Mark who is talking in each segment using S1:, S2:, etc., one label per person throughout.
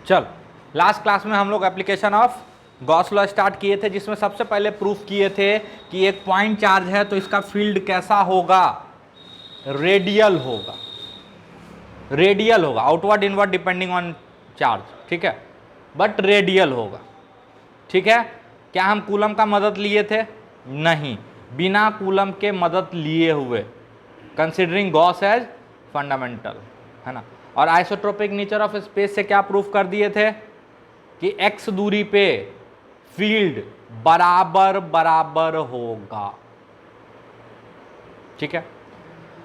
S1: चल, last class में हम लोग application of Gauss law start किए थे, जिसमें सबसे पहले प्रूफ किए थे कि एक पॉइंट चार्ज है तो इसका फील्ड कैसा होगा, रेडियल होगा। रेडियल होगा, outward inward depending on charge, ठीक है, बट रेडियल होगा। ठीक है, क्या हम कूलम का मदद लिए थे? नहीं, बिना कूलम के मदद लिए हुए, कंसिडरिंग गॉस एज फंडामेंटल, है ना। और आइसोट्रोपिक नेचर ऑफ स्पेस से क्या प्रूफ कर दिए थे कि x दूरी पे फील्ड बराबर बराबर होगा। ठीक है,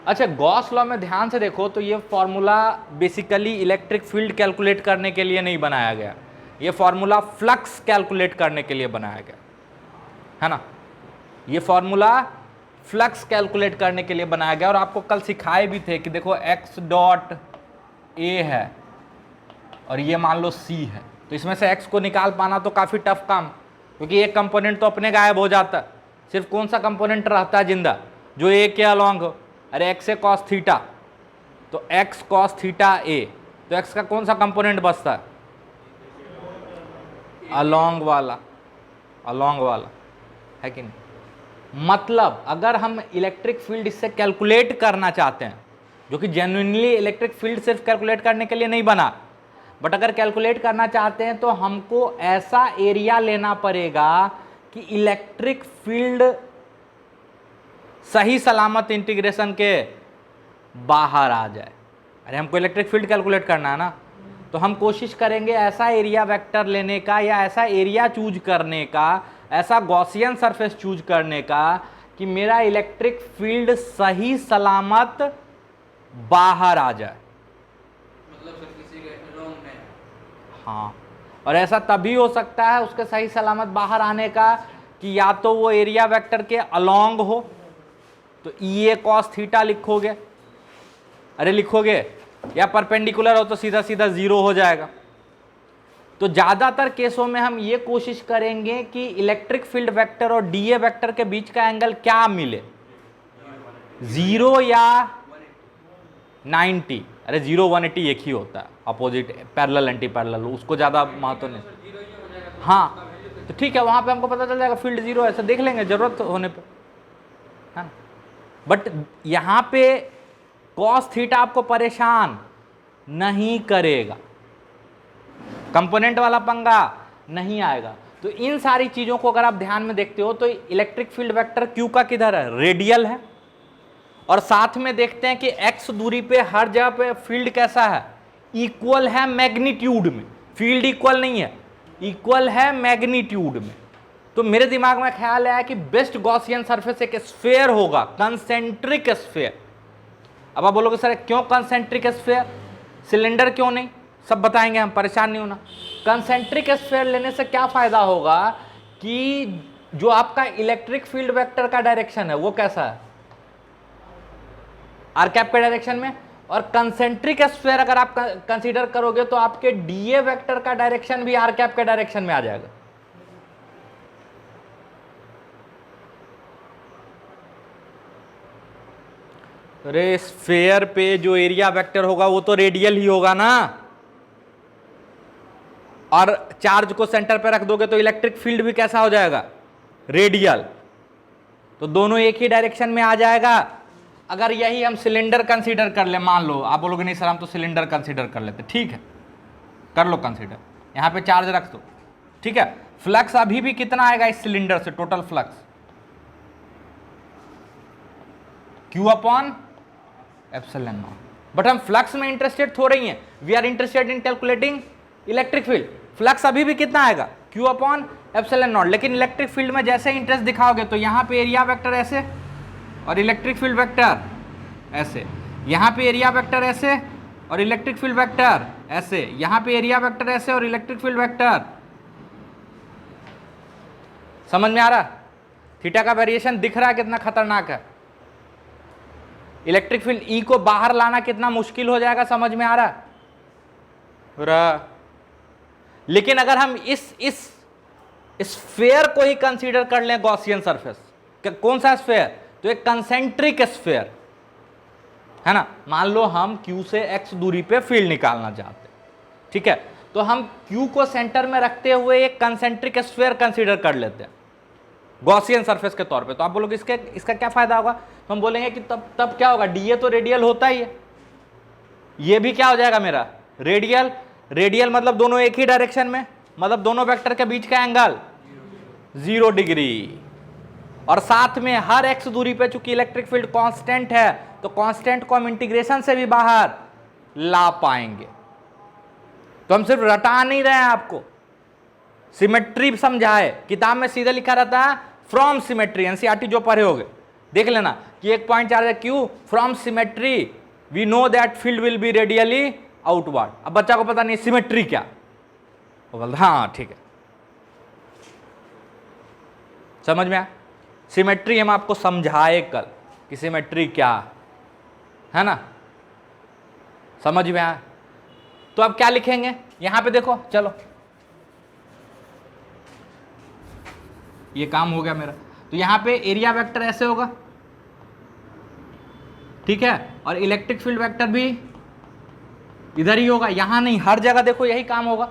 S1: अच्छा, गॉस लॉ में ध्यान से देखो तो ये formula basically electric field calculate करने के लिए नहीं बनाया गया, ये फॉर्मूला फ्लक्स कैलकुलेट करने के लिए बनाया गया, है ना। ये फॉर्मूला फ्लक्स कैलकुलेट करने के लिए बनाया गया। और आपको कल सिखाए भी थे कि देखो x डॉट ए है और ये मान लो c है, तो इसमें से x को निकाल पाना तो काफ़ी टफ काम, क्योंकि एक कंपोनेंट तो अपने गायब हो जाता है, सिर्फ कौन सा कंपोनेंट रहता है जिंदा, जो a के अलॉन्ग हो। अरे x है कॉस थीटा, तो x कॉस थीटा a, तो x का कौन सा कंपोनेंट बचता है, अलॉन्ग वाला, अलॉन्ग वाला, है कि नहीं। मतलब अगर हम इलेक्ट्रिक फील्ड इससे कैलकुलेट करना चाहते हैं, जो कि जेन्युइनली इलेक्ट्रिक फील्ड सिर्फ कैलकुलेट करने के लिए नहीं बना, बट अगर कैलकुलेट करना चाहते हैं तो हमको ऐसा एरिया लेना पड़ेगा कि इलेक्ट्रिक फील्ड सही सलामत इंटीग्रेशन के बाहर आ जाए। अरे हमको इलेक्ट्रिक फील्ड कैलकुलेट करना है ना, तो हम कोशिश करेंगे ऐसा एरिया वेक्टर लेने का, या ऐसा एरिया चूज करने का, ऐसा गॉसियन सरफेस चूज करने का कि मेरा इलेक्ट्रिक फील्ड सही सलामत बाहर आ जाए।
S2: मतलब सर किसी के अलोंग में,
S1: हाँ, और ऐसा तभी हो सकता है उसके सही सलामत बाहर आने का कि या तो वो एरिया वेक्टर के अलोंग हो, तो ई ए कॉस थीटा लिखोगे, अरे लिखोगे, या परपेंडिकुलर हो तो सीधा सीधा जीरो हो जाएगा। तो ज़्यादातर केसों में हम ये कोशिश करेंगे कि इलेक्ट्रिक फील्ड वेक्टर और डी ए वेक्टर के बीच का एंगल क्या मिले, 0 या 90। अरे 0 180 एक ही होता है, अपोजिट पैरेलल एंटी पैरेलल, उसको ज़्यादा महत्व नहीं। हाँ, तो ठीक है, वहाँ पे हमको पता चल जाएगा फील्ड 0 है, ऐसा देख लेंगे जरूरत होने पे, है ना। बट यहाँ पे कॉस थीटा आपको परेशान नहीं करेगा, कंपोनेंट वाला पंगा नहीं आएगा। तो इन सारी चीज़ों को अगर आप ध्यान में देखते हो तो इलेक्ट्रिक फील्ड वेक्टर क्यू का किधर है, रेडियल है, और साथ में देखते हैं कि x दूरी पे हर जगह पे फील्ड कैसा है, इक्वल है मैग्नीट्यूड में, फील्ड इक्वल नहीं है, इक्वल है मैग्नीट्यूड में। तो मेरे दिमाग में ख्याल आया कि बेस्ट गॉसियन सरफेस एक स्फीयर होगा, कंसेंट्रिक स्फीयर। अब आप बोलोगे सर क्यों कंसेंट्रिक स्फीयर, सिलेंडर क्यों नहीं, सब बताएंगे हम, परेशान नहीं होना। कंसेंट्रिक स्फीयर लेने से क्या फायदा होगा कि जो आपका इलेक्ट्रिक फील्ड वेक्टर का डायरेक्शन है वो कैसा है, आर कैप के डायरेक्शन में, और कंसेंट्रिक स्फीयर अगर आप कंसीडर करोगे तो आपके डीए वेक्टर का डायरेक्शन भी आर कैप के डायरेक्शन में आ जाएगा। अरे स्फीयर पे जो एरिया वेक्टर होगा वो तो रेडियल ही होगा ना, और चार्ज को सेंटर पे रख दोगे तो इलेक्ट्रिक फील्ड भी कैसा हो जाएगा, रेडियल, तो दोनों एक ही डायरेक्शन में आ जाएगा। अगर यही हम सिलेंडर कंसीडर कर ले, मान लो आप बोलोगे नहीं सर हम तो सिलेंडर कंसीडर कर लेते, ठीक है कर लो कंसीडर, यहां पे चार्ज रख दो, ठीक है। फ्लक्स अभी भी कितना आएगा इस सिलेंडर से, total flux Q upon epsilon naught. But हम फ्लक्स में इंटरेस्टेड थोड़े ही हैं, we are interested in calculating electric field. Flux अभी भी कितना आएगा, Q अपॉन एप्सिलॉन नॉट, लेकिन इलेक्ट्रिक फील्ड में जैसे इंटरेस्ट दिखाओगे तो यहाँ पे एरिया वेक्टर ऐसे और इलेक्ट्रिक फील्ड वेक्टर ऐसे, यहाँ पे एरिया वेक्टर ऐसे और इलेक्ट्रिक फील्ड वेक्टर ऐसे, यहाँ पे एरिया वेक्टर ऐसे और इलेक्ट्रिक फील्ड वेक्टर। समझ में आ रहा, थीटा का वेरिएशन दिख रहा है कितना खतरनाक है, इलेक्ट्रिक फील्ड ई को बाहर लाना कितना मुश्किल हो जाएगा, समझ में आ रहा। लेकिन अगर हम इस स्फीयर को ही कंसीडर कर लें गॉसियन सरफेस, कौन सा स्फीयर, तो एक कंसेंट्रिक स्फीयर, है ना। मान लो हम Q से x दूरी पे फील्ड निकालना चाहते हैं, ठीक है, तो हम Q को सेंटर में रखते हुए एक कंसेंट्रिक स्फीयर कंसीडर कर लेते हैं गॉसियन सरफेस के तौर पे। तो आप बोलोगे इसका क्या फायदा होगा? तो हम बोलेंगे कि तब क्या होगा, डीए तो रेडियल होता ही है, ये भी क्या हो जाएगा मेरा रेडियल। रेडियल मतलब दोनों एक ही डायरेक्शन में, मतलब दोनों वेक्टर के बीच का एंगल 0 डिग्री। और साथ में हर एक्स दूरी पे चूंकि इलेक्ट्रिक फील्ड कांस्टेंट है, तो कांस्टेंट को हम इंटीग्रेशन से भी बाहर ला पाएंगे। तो हम सिर्फ रटा नहीं रहे हैं, आपको सिमेट्री समझाए। किताब में सीधे लिखा रहता है फ्रॉम सिमेट्री, एनसीईआरटी जो पढ़े होगे देख लेना कि एक पॉइंट चार्ज है Q, from symmetry we know that field will be radially outward. अब बच्चा को पता नहीं सिमेट्री क्या, वो बोलता हाँ ठीक है, समझ में आया। सिमेट्री हम आपको समझाए कल कि सिमेट्री क्या है ना, समझ में आया। तो अब क्या लिखेंगे यहां पे देखो, चलो ये काम हो गया मेरा। तो यहां पे एरिया वेक्टर ऐसे होगा, ठीक है, और इलेक्ट्रिक फील्ड वेक्टर भी इधर ही होगा, यहां नहीं, हर जगह देखो यही काम होगा।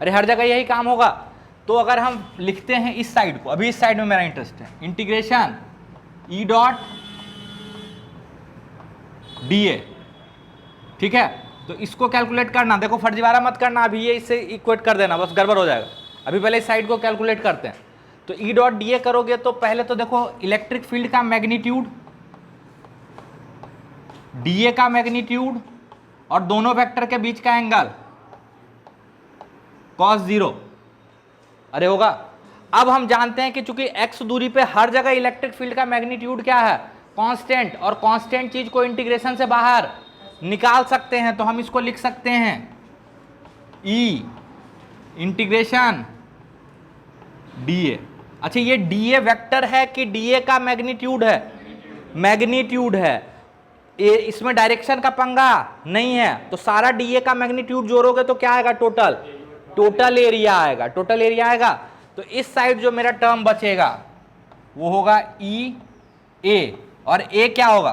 S1: अरे हर जगह यही काम होगा। तो अगर हम लिखते हैं इस साइड को, अभी इस साइड में मेरा इंटरेस्ट है, इंटीग्रेशन ई डॉट डीए, ठीक है। तो इसको कैलकुलेट करना, देखो फर्जीवाड़ा मत करना, अभी ये इससे इक्वेट कर देना, बस गड़बड़ हो जाएगा। अभी पहले इस साइड को कैलकुलेट करते हैं। तो ई डॉट डीए करोगे तो पहले तो देखो इलेक्ट्रिक फील्ड का मैग्नीट्यूड, डीए का मैग्नीट्यूड और दोनों वेक्टर के बीच का एंगल cos 0, अरे होगा। अब हम जानते हैं कि चूंकि x दूरी पे हर जगह इलेक्ट्रिक फील्ड का मैग्नीट्यूड क्या है, कांस्टेंट, और कांस्टेंट चीज को इंटीग्रेशन से बाहर निकाल सकते हैं। तो हम इसको लिख सकते हैं E इंटीग्रेशन dA। अच्छा ये dA वेक्टर है कि dA का मैग्नीट्यूड है? मैग्नीट्यूड है, इसमें डायरेक्शन का पंगा नहीं है। तो सारा dA का मैग्नीट्यूड जोड़ोगे तो क्या आएगा, टोटल एरिया आएगा, टोटल एरिया आएगा। तो इस साइड जो मेरा टर्म बचेगा वो होगा ई ए, और ए क्या होगा,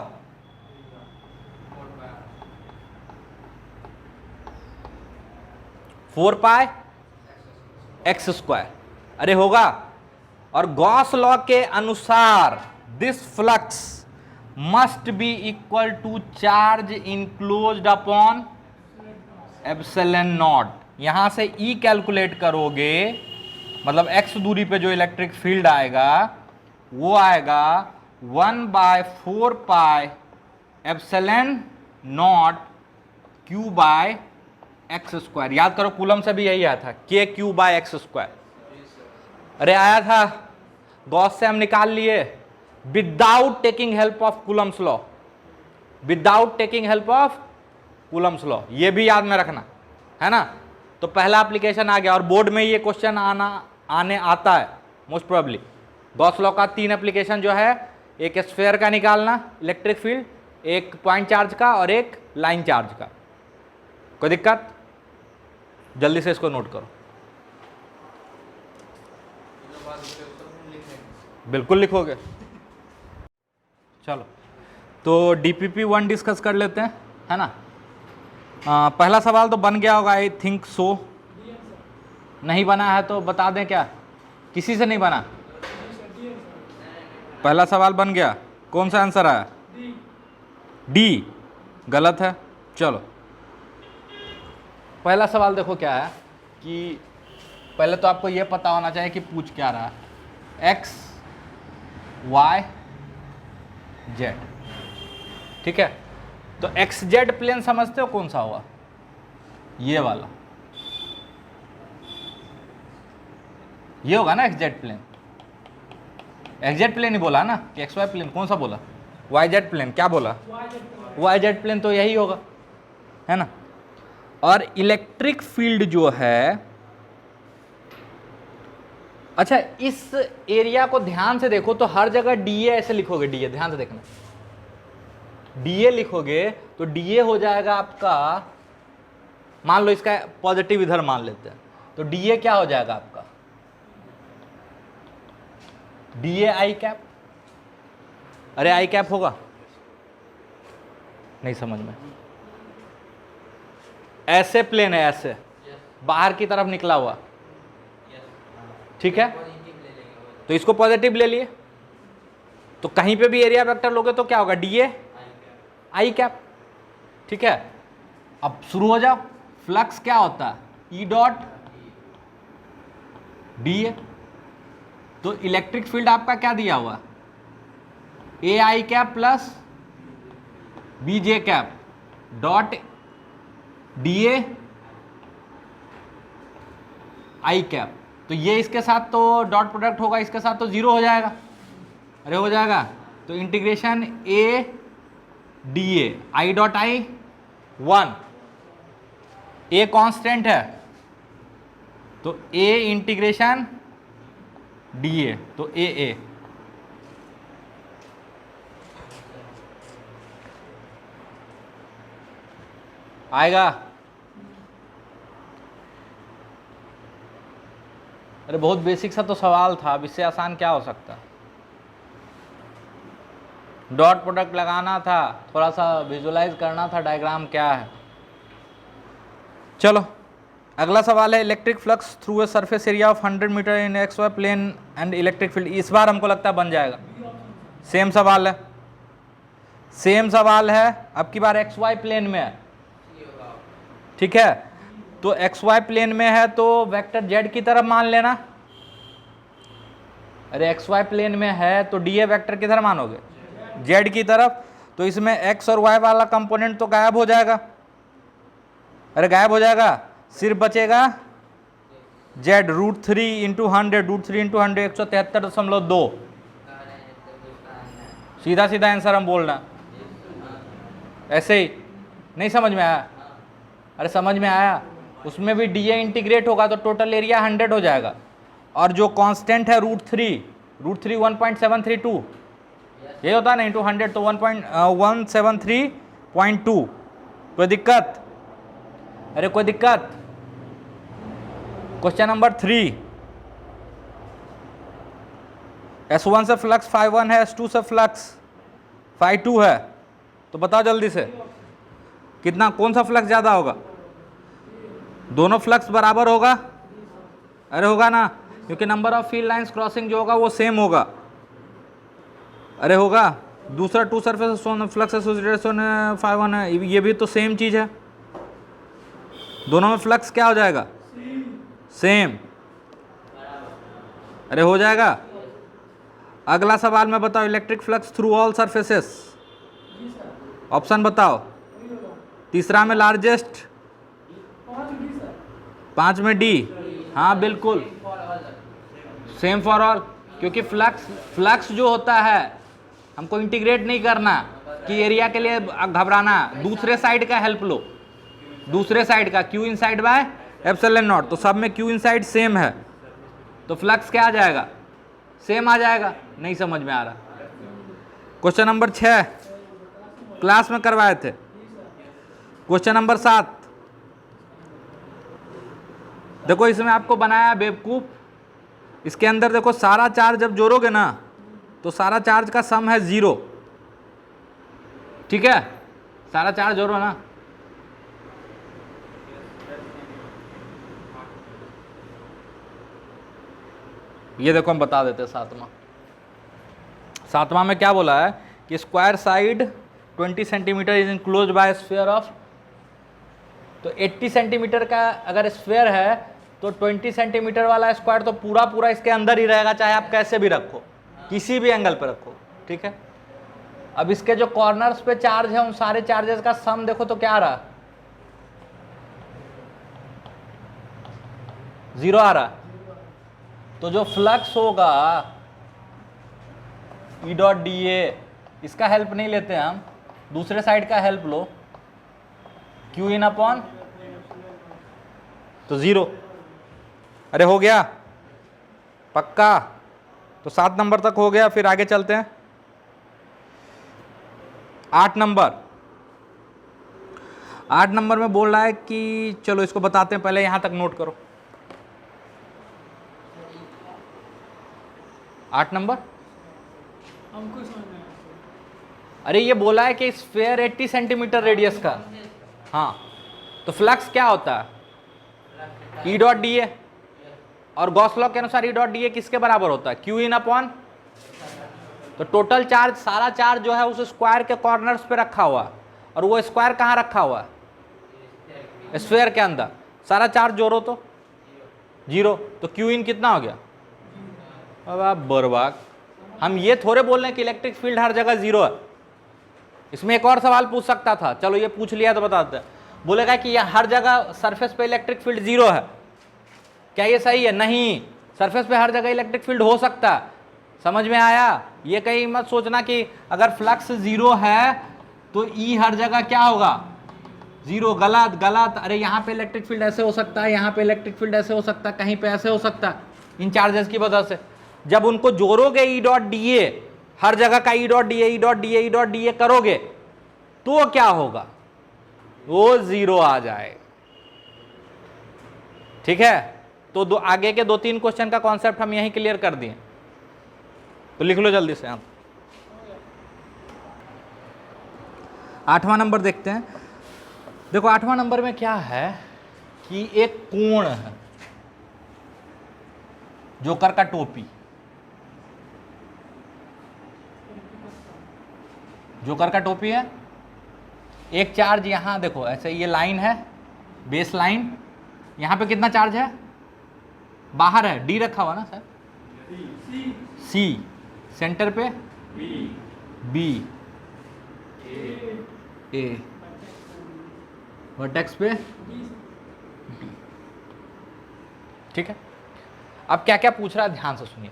S1: फोर पाई एक्स स्क्वायर, अरे होगा। और गॉस लॉ के अनुसार this flux must be equal to charge enclosed upon epsilon naught. यहां से E कैलकुलेट करोगे, मतलब x दूरी पे जो इलेक्ट्रिक फील्ड आएगा वो आएगा 1/4 pi epsilon naught Q by X square. याद करो कूलम से भी यही आया था, KQ बाय एक्स स्क्वायर। अरे आया था, गॉस से हम निकाल लिए without taking help of Coulomb's law, without taking help of Coulomb's law, ये भी याद में रखना है ना। तो पहला एप्लीकेशन आ गया, और बोर्ड में ये क्वेश्चन आने आता है मोस्ट प्रोबेबली। गॉस लॉ का 3 एप्लीकेशन जो है, एक स्फीयर का निकालना इलेक्ट्रिक फील्ड, एक पॉइंट चार्ज का और एक लाइन चार्ज का। कोई दिक्कत? जल्दी से इसको नोट करो, बिल्कुल लिखोगे। चलो तो DPP 1 डिस्कस कर लेते हैं, है ना। पहला सवाल तो बन गया होगा, आई थिंक सो। नहीं बना है तो बता दें क्या, किसी से नहीं बना? पहला सवाल बन गया, कौन सा आंसर आया? डी, गलत है। चलो पहला सवाल देखो क्या है कि पहले तो आपको यह पता होना चाहिए कि पूछ क्या रहा है, एक्स वाई जेड, ठीक है। तो एक्स जेड प्लेन समझते हो कौन सा हुआ, ये वाला, ये होगा ना X Z plane. X Z plane ही बोला ना कि एक्स वाई प्लेन, कौन सा बोला? वाई जेड प्लेन, क्या बोला? वाई जेड प्लेन, तो यही होगा, है ना। और इलेक्ट्रिक फील्ड जो है, अच्छा इस एरिया को ध्यान से देखो तो हर जगह डीए ऐसे लिखोगे, डीए ध्यान से देखना, डीए लिखोगे तो डीए हो जाएगा आपका, मान लो इसका पॉजिटिव इधर मान लेते हैं, तो डीए क्या हो जाएगा आपका, डीए आई कैप। अरे आई कैप होगा, नहीं समझ में, ऐसे प्लेन है ऐसे, बाहर की तरफ निकला हुआ,
S2: यस,
S1: ठीक है,
S2: पॉजिटिव ले लेंगे वो,
S1: तो इसको पॉजिटिव ले लिए, तो कहीं पे भी एरिया वेक्टर लोगे तो क्या होगा, DA
S2: I cap,
S1: I cap, ठीक है। अब शुरू हो जाओ, फ्लक्स क्या होता है, ई डॉट डीए, तो इलेक्ट्रिक फील्ड आपका क्या दिया हुआ, A I cap plus B J cap dot DA I cap, तो ये इसके साथ तो डॉट प्रोडक्ट होगा, इसके साथ तो जीरो हो जाएगा, अरे हो जाएगा, तो integration A D A I dot I 1, a constant है तो ए इंटीग्रेशन डी ए, तो ए आएगा। अरे बहुत बेसिक सा तो सवाल था, अब इससे आसान क्या हो सकता, डॉट प्रोडक्ट लगाना था, थोड़ा सा विजुलाइज करना था डायग्राम क्या है। चलो अगला सवाल है, electric flux through a surface area of 100 metre in X Y plane and electric field, इस बार हमको लगता है बन जाएगा, सेम सवाल है, सेम सवाल है, अब की बार एक्स वाई प्लेन में है,
S2: ये होगा,
S1: ठीक है, तो एक्स वाई प्लेन में है तो वेक्टर जेड की तरफ मान लेना, अरे एक्स वाई प्लेन में है तो डी ए वेक्टर किधर मानोगे, जेड की तरफ, तो इसमें एक्स और वाई वाला कंपोनेंट तो गायब हो जाएगा, अरे गायब हो जाएगा, सिर्फ बचेगा जेड, √3 इंटू 100, √3 इंटू 100 173.2, सीधा सीधा आंसर हम बोलना, ऐसे ही नहीं समझ में आया, अरे समझ में आया, उसमें भी डी ए इंटीग्रेट होगा तो टोटल एरिया 100 हो जाएगा, और जो कांस्टेंट है √3 1.732 ये होता है ना, इंटू 100 तो 1.173.2, कोई दिक्कत, अरे कोई दिक्कत। क्वेश्चन नंबर 3, S1 से फ्लक्स ∅1 है, S2 से फ्लक्स ∅2 है, तो बताओ जल्दी से कितना, कौन सा फ्लक्स ज़्यादा होगा, दोनों फ्लक्स बराबर होगा, अरे होगा ना, क्योंकि number of field lines crossing जो होगा वो सेम होगा, अरे होगा, दूसरा टू सरफेस फ्लक्स एसोसिएटेड ∅1 है, ये भी तो सेम चीज़ है, दोनों में फ्लक्स क्या हो जाएगा, सेम, अरे हो जाएगा। अगला सवाल में बताओ, electric flux through all surfaces, option बताओ, तीसरा में लार्जेस्ट, 5 में डी, हाँ बिल्कुल सेम फॉर ऑल, क्योंकि फ्लक्स जो होता है हमको इंटीग्रेट नहीं करना कि एरिया के लिए घबराना, दूसरे साइड का हेल्प लो, दूसरे साइड का Q inside by epsilon naught, तो सब में Q इनसाइड सेम है तो फ्लक्स क्या आ जाएगा, सेम आ जाएगा, नहीं समझ में आ रहा। क्वेश्चन नंबर 6 क्लास में करवाए थे, क्वेश्चन नंबर 7 देखो, इसमें आपको बनाया बेवकूफ, इसके अंदर देखो सारा चार्ज जब जोड़ोगे ना तो सारा चार्ज का सम है 0, ठीक है, सारा चार्ज जोड़ो ना, ये देखो हम बता देते हैं, सातवां में क्या बोला है कि square side 20 centimetre is enclose by sphere of, तो 80 सेंटीमीटर का अगर स्फीयर है तो 20 सेंटीमीटर वाला स्क्वायर तो पूरा पूरा इसके अंदर ही रहेगा, चाहे आप कैसे भी रखो, किसी भी एंगल पे रखो, ठीक है। अब इसके जो कॉर्नर्स पे चार्ज है उन सारे चार्जेस का सम देखो तो क्या आ रहा, 0 आ रहा, तो जो फ्लक्स होगा E डॉट डी ए, इसका हेल्प नहीं लेते हम, दूसरे साइड का हेल्प लो, Q इन अपॉन, तो 0, अरे हो गया पक्का, तो 7 नंबर तक हो गया, फिर आगे चलते हैं 8 नंबर। 8 नंबर में बोल रहा है कि चलो इसको बताते हैं, पहले यहां तक नोट करो, 8 नंबर,
S3: हमको समझ में आया।
S1: अरे ये बोला है कि स्फीयर 80 सेंटीमीटर रेडियस का, हाँ, तो फ्लक्स क्या होता है, ई डॉट डी ए, और गॉस लॉ के अनुसार ई डॉट डी ए किसके बराबर होता है, क्यू इन अपॉन, तो टोटल चार्ज, सारा चार्ज जो है उस स्क्वायर के कॉर्नर्स पे रखा हुआ, और वो स्क्वायर कहाँ रखा हुआ है, स्फीयर के अंदर, सारा चार्ज जोड़ो तो 0, तो क्यू इन कितना हो गया, अब आप बर्बाद। हम ये थोड़े बोल रहे हैं कि इलेक्ट्रिक फील्ड हर जगह 0 है। इसमें एक और सवाल पूछ सकता था, चलो ये पूछ लिया तो बताते हैं, बोलेगा कि यह हर जगह सरफेस पे इलेक्ट्रिक फील्ड 0 है, क्या ये सही है, नहीं, सरफेस पे हर जगह इलेक्ट्रिक फील्ड हो सकता है। समझ में आया, ये कहीं मत सोचना कि अगर फ्लक्स 0 है तो ई हर जगह क्या होगा 0, गलत गलत। अरे यहाँ पे इलेक्ट्रिक फील्ड ऐसे हो सकता है, यहाँ पे इलेक्ट्रिक फील्ड ऐसे हो सकता है, कहीं पे ऐसे हो सकता है, इन चार्जेस की वजह से। जब उनको जोड़ोगे ई डॉट डी ए, हर जगह का E dot D A, E dot D A, E dot D A करोगे तो क्या होगा, वो 0 आ जाए। ठीक है, तो आगे के 2-3 क्वेश्चन का कॉन्सेप्ट हम यहीं क्लियर कर दिए, तो लिख लो जल्दी से। हम 8वां नंबर देखते हैं। देखो 8वां नंबर में क्या है कि एक कोण है, जोकर का टोपी, जोकर का टोपी है, एक चार्ज यहां देखो ऐसे, ये लाइन है बेस लाइन, यहां पे कितना चार्ज है, बाहर है, डी रखा हुआ ना सर, सी, सेंटर पे बी, ए, वर्टेक्स पे डी। ठीक है, अब क्या क्या पूछ रहा है ध्यान से सुनिए।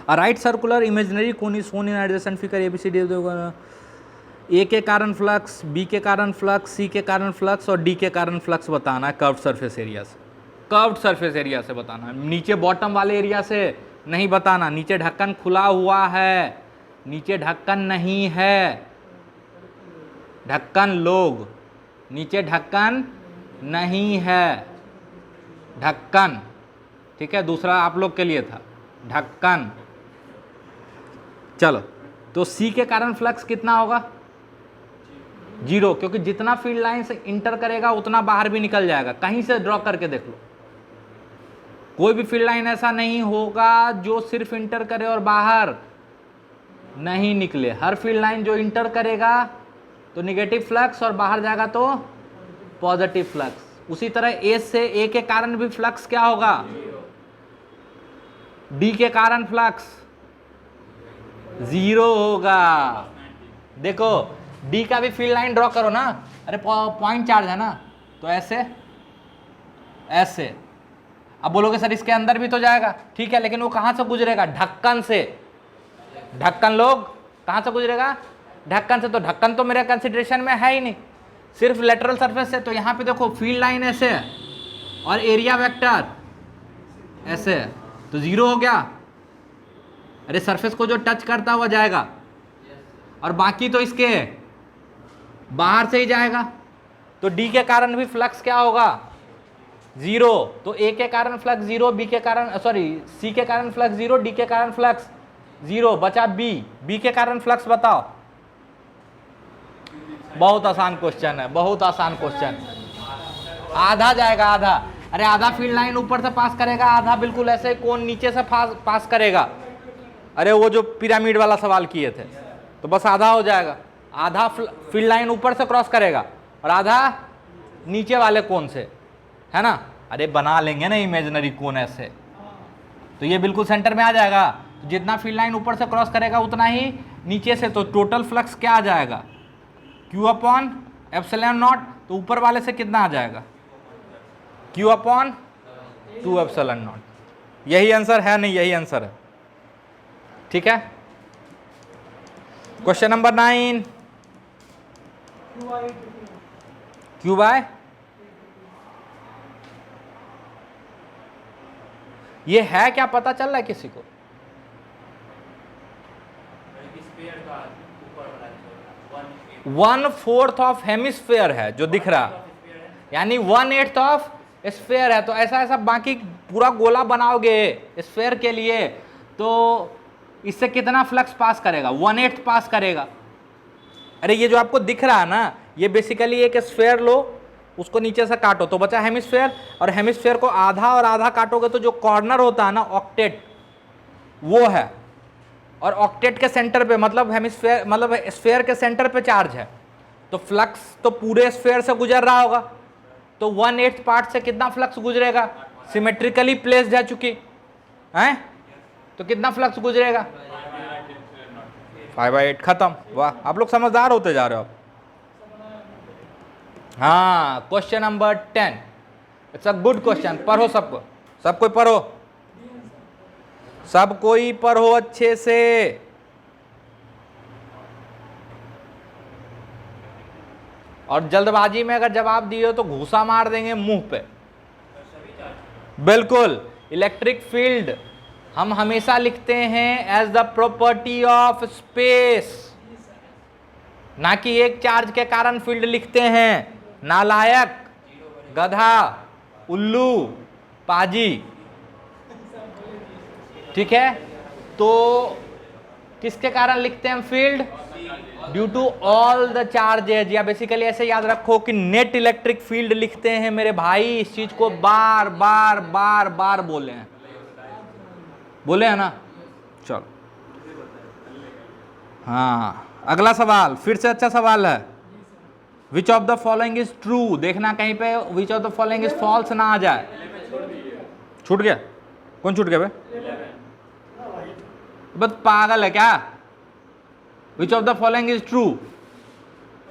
S1: A right circular imaginary cone is shown in adjacent figure A B C D, A के कारण फ्लक्स, बी के कारण फ्लक्स, सी के कारण फ्लक्स और डी के कारण फ्लक्स बताना है कर्व्ड सरफेस एरिया से, कर्व्ड सरफेस एरिया से बताना है, नीचे बॉटम वाले एरिया से नहीं बताना। नीचे ढक्कन खुला हुआ है, नीचे ढक्कन नहीं है, ढक्कन लोग, नीचे ढक्कन नहीं है, ढक्कन, ठीक है, दूसरा आप लोग के लिए था ढक्कन। चलो, तो सी के कारण फ्लक्स कितना होगा 0, क्योंकि जितना फील्ड लाइन से इंटर करेगा उतना बाहर भी निकल जाएगा। कहीं से ड्रॉ करके देख लो, कोई भी फील्ड लाइन ऐसा नहीं होगा जो सिर्फ इंटर करे और बाहर नहीं निकले। हर फील्ड लाइन जो इंटर करेगा तो निगेटिव फ्लक्स और बाहर जाएगा तो पॉजिटिव फ्लक्स। उसी तरह ए से, ए के कारण भी फ्लक्स क्या होगा, डी के कारण फ्लक्स 0 होगा। देखो डी का भी फील्ड लाइन ड्रॉ करो ना, अरे पॉइंट चार्ज है ना, तो ऐसे ऐसे। अब बोलोगे सर इसके अंदर भी तो जाएगा, ठीक है, लेकिन वो कहां से गुजरेगा, ढक्कन से। ढक्कन लोग कहां से गुजरेगा, ढक्कन से। तो ढक्कन तो मेरे कंसिडरेशन में है ही नहीं, सिर्फ लेटरल सरफेस से। तो यहाँ पे देखो फील्ड लाइन ऐसे है और एरिया वेक्टर ऐसे है, तो 0 हो गया। अरे सरफेस को जो टच करता हुआ जाएगा, और बाकी तो इसके बाहर से ही जाएगा। तो डी के कारण भी फ्लक्स क्या होगा 0। तो ए के कारण फ्लक्स 0, बी के कारण, सॉरी सी के कारण फ्लक्स 0, डी के कारण फ्लक्स 0, बचा बी। बी के कारण फ्लक्स बताओ। बहुत आसान क्वेश्चन है, बहुत आसान क्वेश्चन। आधा जाएगा, आधा। अरे आधा फील्ड लाइन ऊपर से पास करेगा, आधा बिल्कुल ऐसे कोण नीचे से पास करेगा। अरे वो जो पिरामिड वाला सवाल किए थे, तो बस आधा हो जाएगा। आधा फील्ड लाइन ऊपर से क्रॉस करेगा और आधा नीचे वाले कोण से, है ना। अरे बना लेंगे ना इमेजिनरी कोण ऐसे, तो ये बिल्कुल सेंटर में आ जाएगा। तो जितना फील्ड लाइन ऊपर से क्रॉस करेगा उतना ही नीचे से। तो टोटल फ्लक्स क्या आ जाएगा, Q अपॉन एप्सिलॉन नॉट। तो ऊपर वाले से कितना आ जाएगा, Q अपॉन 2 एप्सिलॉन नॉट। यही आंसर है, नहीं यही आंसर है, ठीक है। क्वेश्चन नंबर 9, Q बाय, ये है क्या पता चल रहा है किसी को? 1/4 ऑफ हेमिस्फेयर है जो दिख रहा, यानी 1/8 ऑफ स्फेयर है। तो ऐसा ऐसा बाकी पूरा गोला बनाओगे स्फेयर के लिए, तो इससे कितना फ्लक्स पास करेगा, 1/8 पास करेगा। अरे ये जो आपको दिख रहा है ना, ये बेसिकली एक स्फेयर लो, उसको नीचे से काटो तो बचा हेमिस्फेयर, और हेमिस्फेयर को आधा और आधा काटोगे तो जो कॉर्नर होता है ना ऑक्टेट, वो है। और ऑक्टेट के सेंटर पे मतलब हेमिस्फेयर मतलब स्फेयर के सेंटर पे चार्ज है, तो फ्लक्स तो पूरे स्फेयर से गुजर रहा होगा, तो 1/8 पार्ट से कितना फ्लक्स गुजरेगा, सिमेट्रिकली प्लेस्ड है चूंकि हैं, तो कितना फ्लक्स गुजरेगा 5/8, खत्म। वाह, आप लोग समझदार होते जा रहे हो। हाँ, question number 10, it's a good question. पढ़ो सबको, सब कोई पढ़ो, सब कोई पढ़ो अच्छे से। और जल्दबाजी में अगर जवाब दिए हो तो घूसा मार देंगे मुंह पे। बिल्कुल, इलेक्ट्रिक फील्ड हम हमेशा लिखते हैं as the property of space, ना कि एक चार्ज के कारण फील्ड लिखते हैं। नालायक, गधा, उल्लू, पाजी, ठीक है। तो किसके कारण लिखते हैं हम field, due to all the charges, या बेसिकली ऐसे याद रखो कि नेट इलेक्ट्रिक फील्ड लिखते हैं मेरे भाई। इस चीज को बार बार बार बार बोले हैं, बोले हैं ना। चलो हाँ, अगला सवाल फिर से अच्छा सवाल है। Which of the following is true, देखना कहीं पे which of the following is false ना आ जाए। छूट गया, कौन छूट गया बे, बस पागल है क्या। विच of the following is true,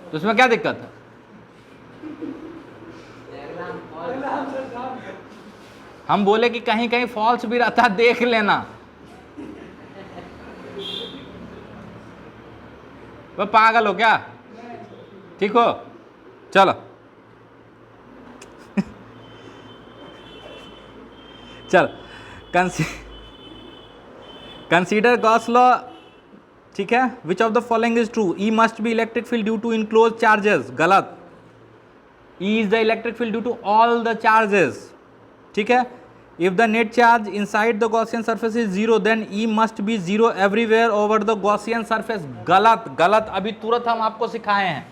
S1: तो इसमें क्या दिक्कत है। हम बोले कि कहीं कहीं फॉल्स भी रहता, देख लेना। वह पागल हो क्या, ठीक हो। चलो चल, कंसीडर गॉस लॉ, ठीक है। Which of the following is true, E must be electric field due to enclose charges, गलत। E is the electric field due to all the charges, ठीक है। If the net charge inside the Gaussian surface is zero then E must be zero everywhere over the Gaussian surface, गलत गलत, अभी तुरंत हम आपको सिखाए हैं।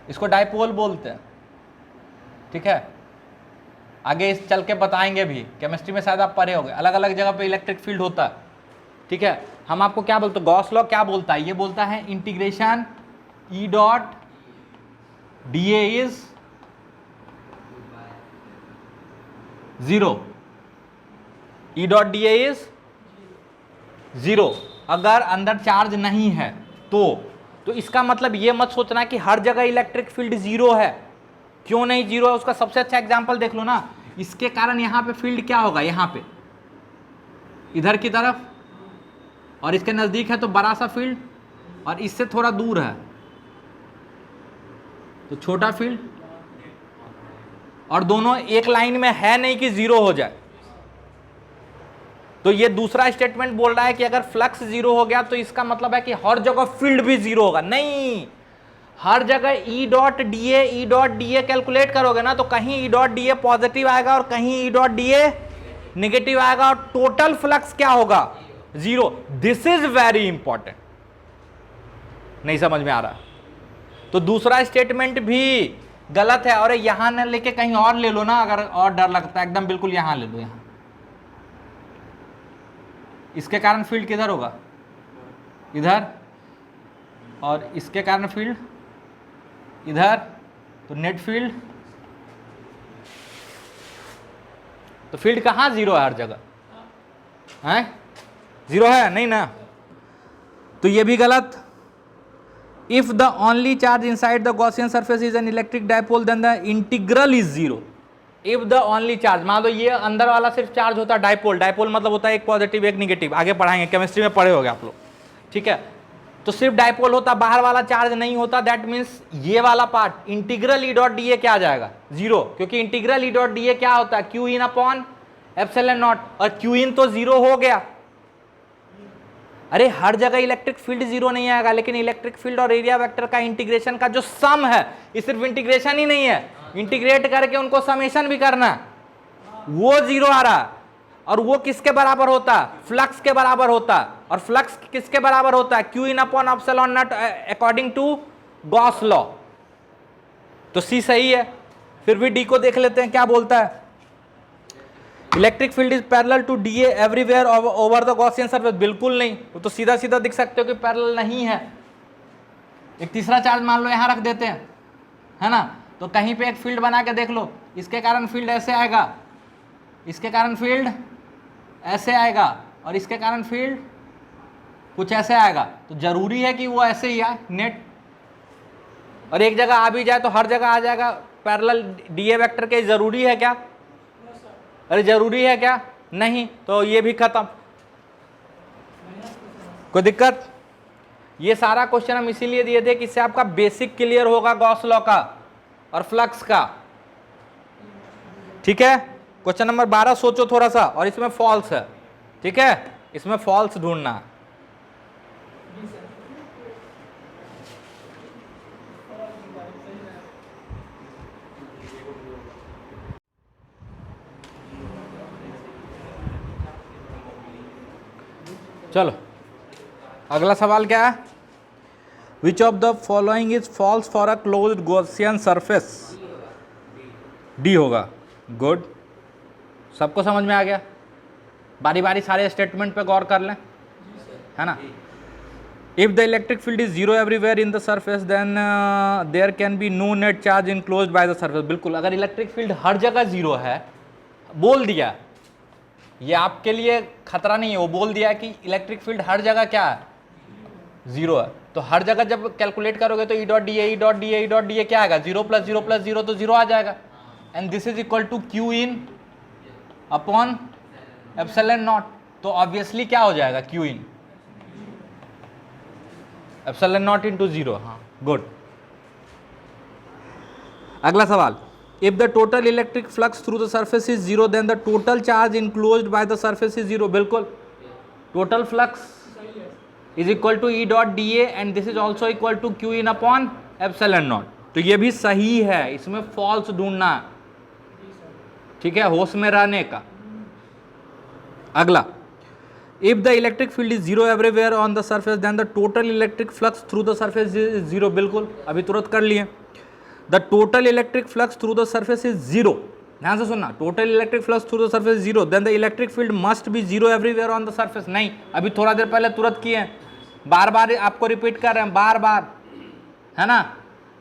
S1: इसको डाइपोल बोलते हैं, ठीक है। आगे इस चल के बताएंगे भी, केमिस्ट्री में शायद आप पढ़े होंगे, अलग अलग जगह पे इलेक्ट्रिक फील्ड होता है, ठीक है। हम आपको क्या बोलते हैं, गॉस लॉ क्या बोलता है, ये बोलता है integration E dot D A is zero, E dot D A is zero, अगर अंदर चार्ज नहीं है तो इसका मतलब ये मत सोचना कि हर जगह इलेक्ट्रिक फील्ड जीरो है। क्यों नहीं जीरो है, उसका सबसे अच्छा एग्जांपल देख लो ना। इसके कारण यहां पे फील्ड क्या होगा, यहां पे इधर की तरफ, और इसके नजदीक है तो बड़ा सा फील्ड, और इससे थोड़ा दूर है तो छोटा फील्ड, और दोनों एक लाइन में है नहीं कि जीरो हो जाए। तो ये दूसरा स्टेटमेंट बोल रहा है कि अगर फ्लक्स जीरो हो गया तो इसका मतलब है कि हर जगह फील्ड भी जीरो होगा। नहीं, हर जगह E dot D A calculate करोगे ना तो कहीं E dot D A positive आएगा और कहीं E dot D A negative आएगा, और टोटल फ्लक्स क्या होगा, zero. This is very important. नहीं समझ में आ रहा तो दूसरा स्टेटमेंट भी गलत है। और यहां न लेके कहीं और ले लो ना, अगर और डर लगता है एकदम बिल्कुल यहां ले लो, यहां। इसके कारण फील्ड किधर होगा, इधर, और इसके कारण फील्ड इधर, तो नेट फील्ड, तो फील्ड कहाँ जीरो है, हर जगह है जीरो है नहीं ना, तो ये भी गलत। If the only charge inside the Gaussian surface is an electric dipole then the integral is zero. If the only charge, मान लो ये अंदर वाला सिर्फ चार्ज होता है डाइपोल, डाइपोल मतलब होता है एक पॉजिटिव एक निगेटिव, आगे पढ़ाएंगे, केमिस्ट्री में पढ़े होगे आप लोग, ठीक है। तो सिर्फ डाइपोल होता, बाहर वाला चार्ज नहीं होता, दैट मीन्स ये वाला part integral E dot D A क्या आ जाएगा, जीरो, क्योंकि integral E dot D A क्या होता है, Q in upon epsilon not, और क्यू इन तो जीरो हो गया। अरे हर जगह इलेक्ट्रिक फील्ड जीरो नहीं आएगा, लेकिन इलेक्ट्रिक फील्ड और एरिया वेक्टर का इंटीग्रेशन का जो सम है, ये सिर्फ इंटीग्रेशन ही नहीं है, इंटीग्रेट करके उनको समेशन भी करना, वो जीरो आ रहा, और वो किसके बराबर होता, फ्लक्स के बराबर होता। और फ्लक्स किसके बराबर होता है, Q in upon epsilon naught according to Gauss law. तो सी सही है। फिर भी डी को देख लेते हैं क्या बोलता है। Electric field is parallel to D everywhere over the Gaussian surface. बिल्कुल नहीं, वो तो सीधा सीधा दिख सकते हो कि पैरेलल नहीं है। एक तीसरा चार्ज मान लो यहां रख देते हैं, है ना, तो कहीं पे एक फील्ड बना के देख लो, इसके कारण फील्ड ऐसे आएगा, इसके कारण फील्ड ऐसे आएगा, और इसके कारण फील्ड कुछ ऐसे आएगा। तो जरूरी है कि वो ऐसे ही आए नेट, और एक जगह आ भी जाए तो हर जगह आ जाएगा पैरेलल डीए वेक्टर के। जरूरी है क्या, अरे जरूरी है क्या, नहीं। तो ये भी खत्म, कोई दिक्कत। ये सारा क्वेश्चन हम इसीलिए दिए थे कि इससे आपका बेसिक क्लियर होगा गॉस लॉ का और फ्लक्स का, ठीक है। क्वेश्चन नंबर 12 सोचो थोड़ा सा, और इसमें फॉल्स है, ठीक है, इसमें फॉल्स ढूंढना है। चलो अगला सवाल क्या है, which of the following is false for a closed Gaussian surface. D होगा। गुड, सबको समझ में आ गया। बारी बारी सारे स्टेटमेंट पे गौर कर लें, है ना। If the electric field is zero everywhere in the surface then there can be no net charge enclosed by the surface. बिल्कुल, अगर इलेक्ट्रिक फील्ड हर जगह जीरो है, बोल दिया, ये आपके लिए खतरा नहीं है, वो बोल दिया कि इलेक्ट्रिक फील्ड हर जगह क्या है, जीरो है। तो हर जगह जब कैलकुलेट करोगे तो ई डॉट डी ए क्या आएगा, जीरो प्लस जीरो तो जीरो आ जाएगा। And this is equal to Q in upon epsilon naught. तो ऑब्वियसली क्या हो जाएगा, Q in epsilon naught into zero. हाँ गुड। अगला सवाल, if the total electric flux through the surface is zero then the total charge enclosed by the surface is zero। बिल्कुल, total flux is equal to E dot dA and this is also equal to Q in upon epsilon naught। तो ये भी सही है, इसमें false ढूंढना, ठीक है, होश में रहने का। अगला, if the electric field is zero everywhere on the surface then the total electric flux through the surface is zero। बिल्कुल, अभी तुरंत कर लिए। The total electric flux through the surface is zero। ध्यान से सुनना, total electric flux through the surface zero, then the electric field must be zero everywhere on the surface. नहीं, अभी थोड़ा देर पहले तुरंत किए हैं, बार बार आपको रिपीट कर रहे हैं, बार बार, है ना,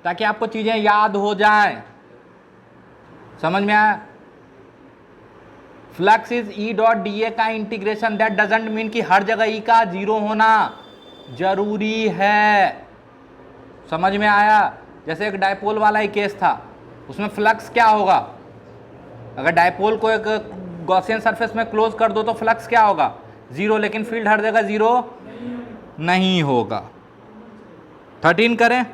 S1: ताकि आपको चीजें याद हो जाए। समझ में आया। Flux is E dot D A का इंटीग्रेशन, दैट डजंट मीन कि हर जगह ई का जीरो होना जरूरी है। समझ में आया। जैसे एक डायपोल वाला ही केस था, उसमें फ्लक्स क्या होगा, अगर डायपोल को एक गॉसियन सरफेस में क्लोज कर दो तो फ्लक्स क्या होगा, जीरो, लेकिन फील्ड हर जगह जीरो नहीं होगा। 13 करें।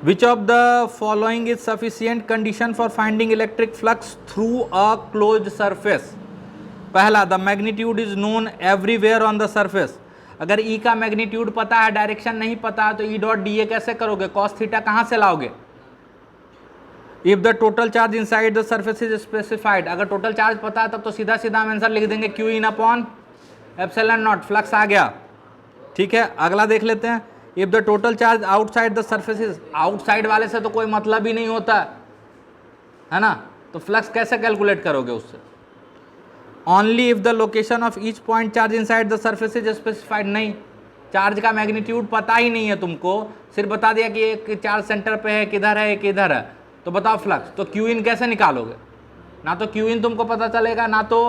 S1: Which of the following is sufficient condition for finding electric flux through a closed surface. पहला, the magnitude is known everywhere on the surface. अगर ई का मैग्नीट्यूड पता है, डायरेक्शन नहीं पता तो ई डॉट डी ए कैसे करोगे, कॉस थीटा कहाँ से लाओगे। If the total charge inside the surface is specified, अगर टोटल चार्ज पता है तब तो सीधा सीधा हम आंसर लिख देंगे Q in upon epsilon not, flux आ गया, ठीक है। अगला देख लेते हैं, if the total charge outside the surface is, outside वाले से तो कोई मतलब ही नहीं होता है ना, तो फ्लक्स कैसे कैलकुलेट करोगे उससे। Only if the location of each point charge inside the surface is specified. नहीं, चार्ज का मैग्नीट्यूड पता ही नहीं है तुमको, सिर्फ बता दिया कि एक चार्ज सेंटर पे है, किधर है, किधर है, तो बताओ फ्लक्स। तो क्यू इन कैसे निकालोगे, ना तो क्यू इन तुमको पता चलेगा, ना तो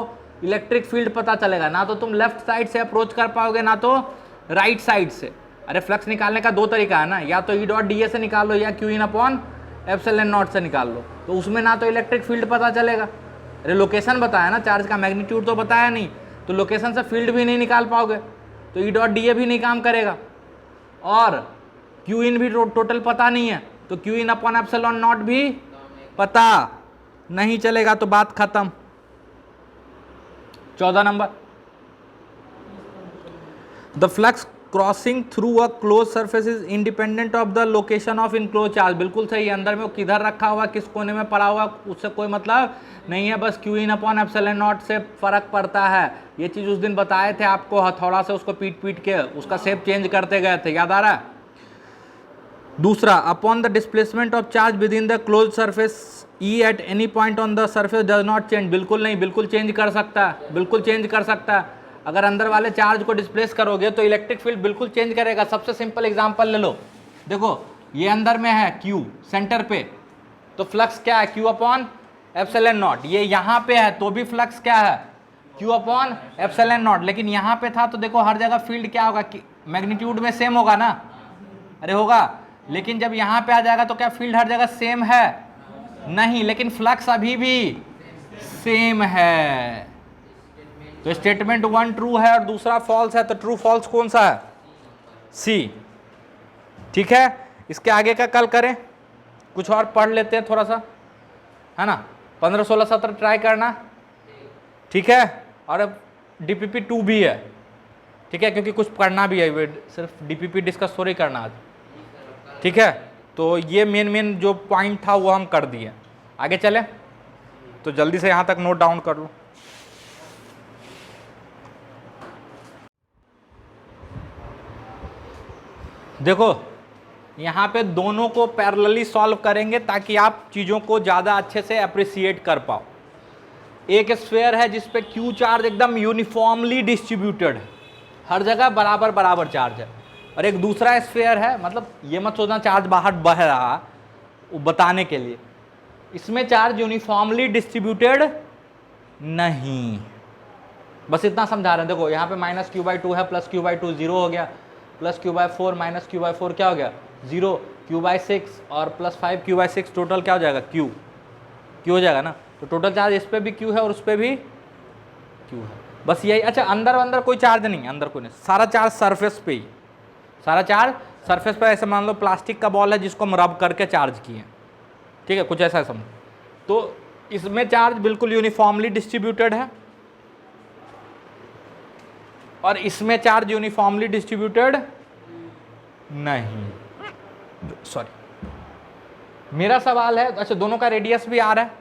S1: इलेक्ट्रिक फील्ड पता चलेगा, ना तो तुम लेफ्ट साइड से अप्रोच कर पाओगे, ना तो राइट साइड से। अरे फ्लक्स निकालने का दो तरीका है ना, या तो ई डॉट डी ए से निकाल लो या Q in upon epsilon not से निकाल लो। तो उसमें ना तो इलेक्ट्रिक फील्ड पता चलेगा, अरे लोकेशन बताया ना, चार्ज का मैग्नीट्यूड तो बताया नहीं, तो लोकेशन से फील्ड भी नहीं निकाल पाओगे, तो ई डॉट डी ए भी नहीं काम करेगा, और क्यू इन भी टोटल पता नहीं है, तो Q in upon epsilon not भी पता नहीं चलेगा, तो बात खत्म। 14 number, the flux crossing through a close surface is independent of the location of enclose charge. बिल्कुल सही है, अंदर में वो किधर रखा हुआ, किस कोने में पड़ा हुआ, उससे कोई मतलब नहीं है, bus queue in upon epsilon not से फर्क पड़ता है। ये चीज़ उस दिन बताए थे आपको, हथौड़ा से उसको पीट पीट के उसका शेप चेंज करते गए थे, याद आ रहा है। दूसरा, upon the displacement of charge with in the close surface E at any point on the surface does not change. बिल्कुल नहीं, बिल्कुल चेंज कर सकता है, बिल्कुल चेंज कर सकता है। अगर अंदर वाले चार्ज को डिस्प्लेस करोगे तो इलेक्ट्रिक फील्ड बिल्कुल चेंज करेगा। सबसे सिंपल एग्जांपल ले लो, देखो ये अंदर में है Q सेंटर पे, तो फ्लक्स क्या है, Q अपॉन एप्सिलॉन नॉट। ये यहाँ पे है तो भी फ्लक्स क्या है, Q अपॉन एप्सिलॉन नॉट। लेकिन यहाँ पे था तो देखो हर जगह फील्ड क्या होगा, मैग्नीट्यूड में सेम होगा ना, अरे होगा। लेकिन जब यहाँ पे आ जाएगा तो क्या फील्ड हर जगह सेम है, नहीं, लेकिन फ्लक्स अभी भी सेम है। तो स्टेटमेंट 1 ट्रू है और दूसरा फॉल्स है, तो ट्रू फॉल्स कौन सा है, सी। ठीक है, इसके आगे का कल करें, कुछ और पढ़ लेते हैं थोड़ा सा, है ना। 15, 16, 17 ट्राई करना, ठीक है। और अब DPP 2 भी है, ठीक है, क्योंकि कुछ करना भी है, सिर्फ DPP डिस्कस थोड़ी करना आज, ठीक है। तो ये मेन जो पॉइंट था वो हम कर दिए। आगे चले तो जल्दी से यहाँ तक नोट डाउन कर लो। देखो यहाँ पे दोनों को पैरेलली सॉल्व करेंगे ताकि आप चीज़ों को ज़्यादा अच्छे से अप्रिसिएट कर पाओ। एक स्फीयर है जिस पे Q चार्ज एकदम यूनिफॉर्मली डिस्ट्रीब्यूटेड है, हर जगह बराबर बराबर चार्ज है। और एक दूसरा स्फीयर है, मतलब ये मत सोचना चार्ज बाहर बह रहा, वो बताने के लिए, इसमें चार्ज यूनिफॉर्मली डिस्ट्रीब्यूटेड नहीं, बस इतना समझा रहे हैं। देखो यहाँ पे -q/2 है, +q/2 0 हो गया, +q/4 -q/4 क्या हो गया 0, q/6 और +5q/6 टोटल क्या हो जाएगा q हो जाएगा ना। तो टोटल चार्ज इस पे भी q है और उस पे भी q है, बस यही। अच्छा अंदर कोई चार्ज नहीं, अंदर कोई नहीं, सारा चार्ज सरफेस पे ही, सारा चार्ज सरफेस पे। ऐसे मान लो प्लास्टिक का बॉल है जिसको हम रब करके चार्ज किए, ठीक है, कुछ ऐसा समझ। तो इसमें चार्ज बिल्कुल यूनिफॉर्मली डिस्ट्रीब्यूटेड है और इसमें चार्ज यूनिफॉर्मली डिस्ट्रीब्यूटेड नहीं। सॉरी, मेरा सवाल है, अच्छा दोनों का रेडियस भी आ रहा है।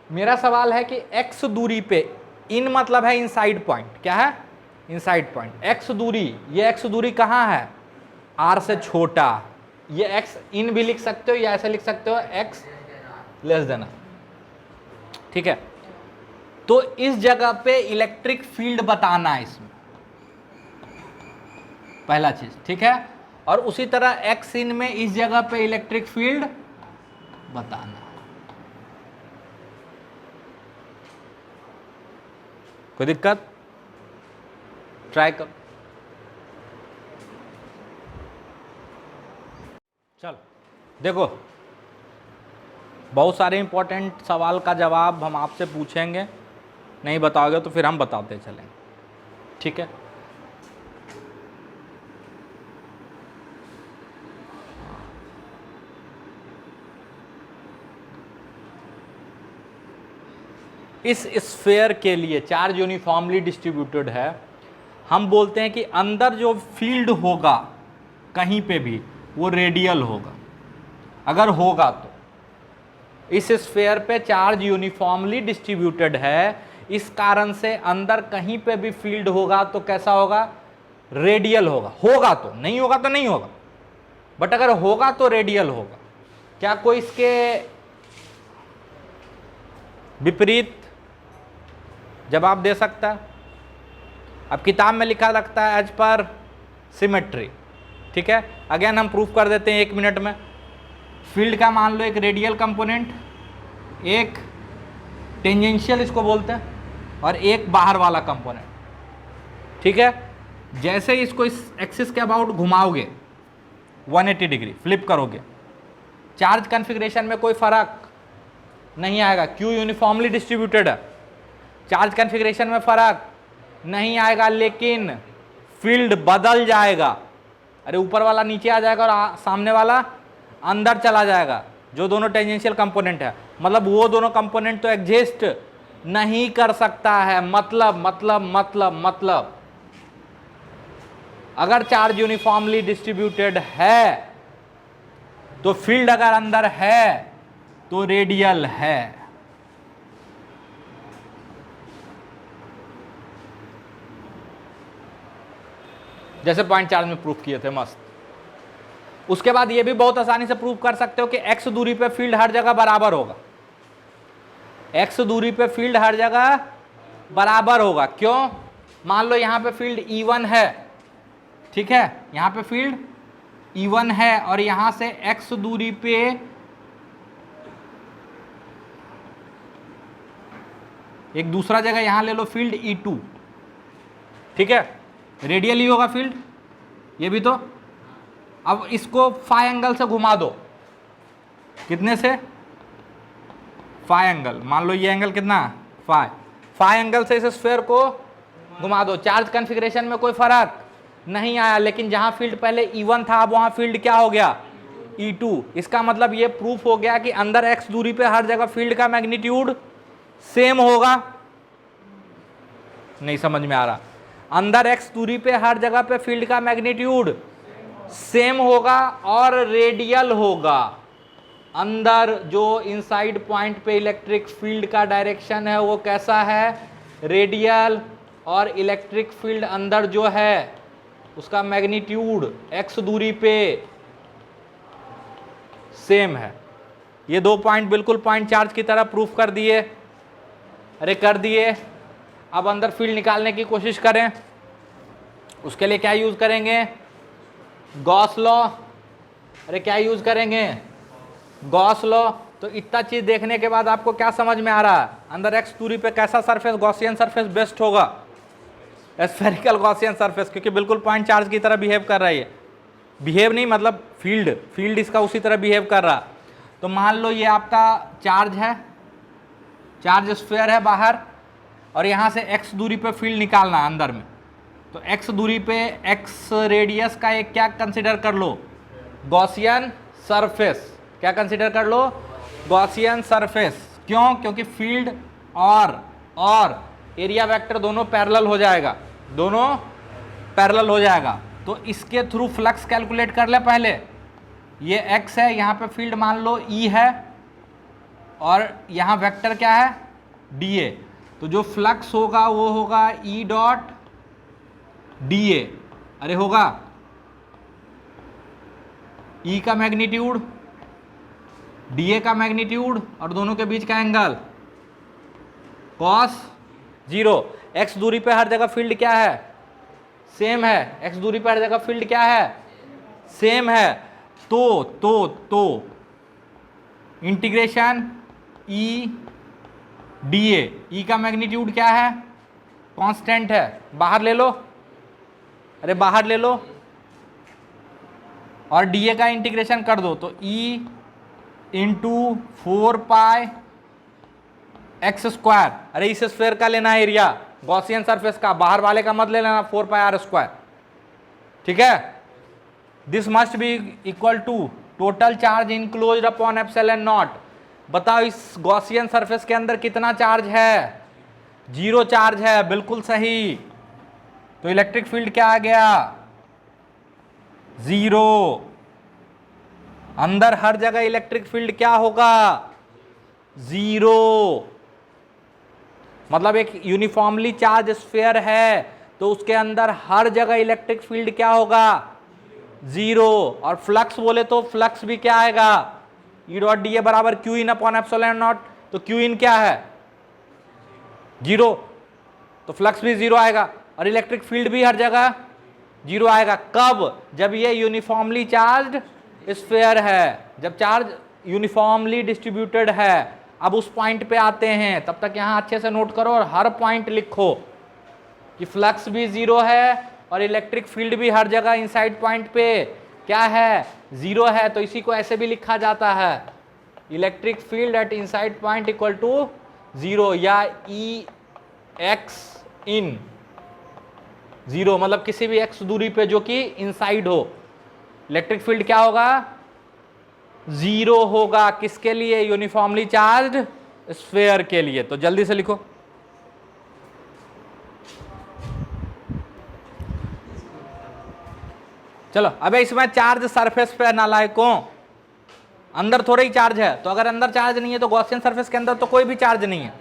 S1: मेरा सवाल है कि x दूरी पे, इन मतलब है इनसाइड पॉइंट, क्या है इनसाइड पॉइंट, x दूरी, ये x दूरी कहाँ है, r से छोटा। ये x इन भी लिख सकते हो या ऐसे लिख सकते हो, x लेस देन, ठीक है। तो इस जगह पे इलेक्ट्रिक फील्ड बताना है इसमें, पहला चीज, ठीक है। और उसी तरह x इन में इस जगह पे इलेक्ट्रिक फील्ड बताना। कोई दिक्कत, ट्राई कर। चल देखो, बहुत सारे इंपॉर्टेंट सवाल का जवाब हम आपसे पूछेंगे, नहीं बताओगे तो फिर हम बताते चलेंगे, ठीक है। इस स्फीयर के लिए चार्ज यूनिफॉर्मली डिस्ट्रीब्यूटेड है, हम बोलते हैं कि अंदर जो फील्ड होगा कहीं पे भी वो रेडियल होगा। अगर होगा तो इस स्फीयर पे चार्ज यूनिफॉर्मली डिस्ट्रीब्यूटेड है, इस कारण से अंदर कहीं पे भी फील्ड होगा तो कैसा होगा, रेडियल होगा। होगा तो, नहीं होगा तो नहीं होगा, बट अगर होगा तो रेडियल होगा। क्या कोई इसके विपरीत जवाब दे सकता है? अब किताब में लिखा रखता है एज पर सिमेट्री, ठीक है। अगेन हम प्रूफ कर देते हैं 1 मिनट में। फील्ड का मान लो एक रेडियल कंपोनेंट, एक टेंजेंशियल इसको बोलते हैं, और एक बाहर वाला कंपोनेंट, ठीक है। जैसे ही इसको इस एक्सिस के अबाउट घुमाओगे 180 डिग्री फ्लिप करोगे, चार्ज कॉन्फ़िगरेशन में कोई फर्क नहीं आएगा, क्यू यूनिफॉर्मली डिस्ट्रीब्यूटेड है, चार्ज कॉन्फ़िगरेशन में फर्क नहीं आएगा, लेकिन फील्ड बदल जाएगा। अरे ऊपर वाला नीचे आ जाएगा और सामने वाला अंदर चला जाएगा, जो दोनों टेंजेंशियल कंपोनेंट है। मतलब वो दोनों कंपोनेंट तो एग्जिस्ट नहीं कर सकता है। मतलब अगर चार्ज यूनिफॉर्मली डिस्ट्रीब्यूटेड है तो फील्ड अगर अंदर है तो रेडियल है। जैसे पॉइंट चार्ज में प्रूफ किए थे, मस्त। उसके बाद ये भी बहुत आसानी से प्रूफ कर सकते हो कि x दूरी पे फील्ड हर जगह बराबर होगा। x दूरी पे फील्ड हर जगह बराबर होगा। क्यों? मान लो यहां पे फील्ड E1 है, ठीक है, यहां पे फील्ड E1 है और यहां से x दूरी पे एक दूसरा जगह यहां ले लो फील्ड E2, ठीक है, रेडियली होगा फील्ड ये भी। तो अब इसको फाई एंगल से घुमा दो। कितने से? Phi angle. मान लो ये एंगल कितना? फाई एंगल से इस स्फीयर को घुमा दो। चार्ज कॉन्फ़िगरेशन में कोई फर्क नहीं आया, लेकिन जहां फील्ड पहले E1 था अब वहां फील्ड क्या हो गया? E2। इसका मतलब ये प्रूफ हो गया कि अंदर x दूरी पे हर जगह फील्ड का मैग्नीट्यूड सेम होगा। नहीं समझ में आ रहा? अंदर x दूरी पे हर जगह पे फील्ड का मैग्नीट्यूड सेम होगा और रेडियल होगा। अंदर जो इनसाइड पॉइंट पे इलेक्ट्रिक फील्ड का डायरेक्शन है वो कैसा है? रेडियल। और इलेक्ट्रिक फील्ड अंदर जो है उसका मैग्नीट्यूड x दूरी पे सेम है। ये दो पॉइंट बिल्कुल पॉइंट चार्ज की तरह प्रूफ कर दिए। अरे कर दिए। अब अंदर फील्ड निकालने की कोशिश करें। उसके लिए क्या यूज करेंगे? Gauss law. अरे क्या यूज करेंगे? Gauss law. तो इतना चीज देखने के बाद आपको क्या समझ में आ रहा है? अंदर x दूरी पे कैसा सरफेस, गॉसियन सरफेस बेस्ट होगा? स्फेरिकल गॉसियन सरफेस, क्योंकि बिल्कुल पॉइंट चार्ज की तरह बिहेव कर रही है। बिहेव नहीं मतलब फील्ड इसका उसी तरह बिहेव कर रहा। तो मान लो ये आपका चार्ज है, चार्ज स्फीयर है बाहर, और यहाँ से x दूरी पे फील्ड निकालना है अंदर में। तो x दूरी पे x रेडियस का एक क्या कंसिडर कर लो? Gaussian surface. क्या कंसिडर कर लो? Gaussian surface. क्यों? क्योंकि फील्ड और एरिया वेक्टर दोनों पैरेलल हो जाएगा, दोनों पैरेलल हो जाएगा। तो इसके थ्रू फ्लक्स कैलकुलेट कर ले पहले। ये x है, यहाँ पे फील्ड मान लो E है और यहाँ वेक्टर क्या है? dA। तो जो फ्लक्स होगा वो होगा E डॉट dA। अरे होगा E का मैग्नीट्यूड, dA का मैग्नीट्यूड और दोनों के बीच का एंगल cos 0। x दूरी पे हर जगह फील्ड क्या है? सेम है। x दूरी पे हर जगह फील्ड क्या है? सेम है। तो इंटीग्रेशन E dA। E का मैग्नीट्यूड क्या है? कांस्टेंट है। बाहर ले लो। अरे बाहर ले लो और dA का इंटीग्रेशन कर दो। तो E इंटू 4 पाई एक्स स्क्वायर। अरे इस स्फीयर का लेना है एरिया, गॉसियन सरफेस का, बाहर वाले का मत ले लेना, 4 पाई आर स्क्वायर, ठीक है। This must be equal to total charge enclosed upon epsilon naught. बताओ इस गॉसियन सरफेस के अंदर कितना चार्ज है? 0 चार्ज है, बिल्कुल सही। तो इलेक्ट्रिक फील्ड क्या आ गया? 0। अंदर हर जगह इलेक्ट्रिक फील्ड क्या होगा? 0। मतलब एक यूनिफॉर्मली चार्ज स्फीयर है तो उसके अंदर हर जगह इलेक्ट्रिक फील्ड क्या होगा? 0। और फ्लक्स बोले तो फ्लक्स भी क्या आएगा? E डॉट dA बराबर Q in upon epsilon naught. तो क्यू इन क्या है? 0। तो फ्लक्स भी 0 आएगा और इलेक्ट्रिक फील्ड भी हर जगह 0 आएगा। कब? जब ये यूनिफॉर्मली चार्ज स्फीयर है, जब चार्ज यूनिफॉर्मली डिस्ट्रीब्यूटेड है। अब उस पॉइंट पे आते हैं, तब तक यहां अच्छे से नोट करो और हर पॉइंट लिखो कि फ्लक्स भी 0 है और इलेक्ट्रिक फील्ड भी हर जगह इनसाइड पॉइंट पे क्या है? 0 है। तो इसी को ऐसे भी लिखा जाता है, electric field at inside point equal to 0 या EX इन 0, मतलब किसी भी x दूरी पे जो कि इनसाइड हो, इलेक्ट्रिक फील्ड क्या होगा? 0 होगा। किसके लिए? यूनिफॉर्मली चार्ज स्फीयर के लिए। तो जल्दी से लिखो। चलो अबे इसमें चार्ज सरफेस पे नालायकों, अंदर थोड़ा ही चार्ज है, तो अगर अंदर चार्ज नहीं है तो गॉसियन सरफेस के अंदर तो कोई भी चार्ज नहीं है,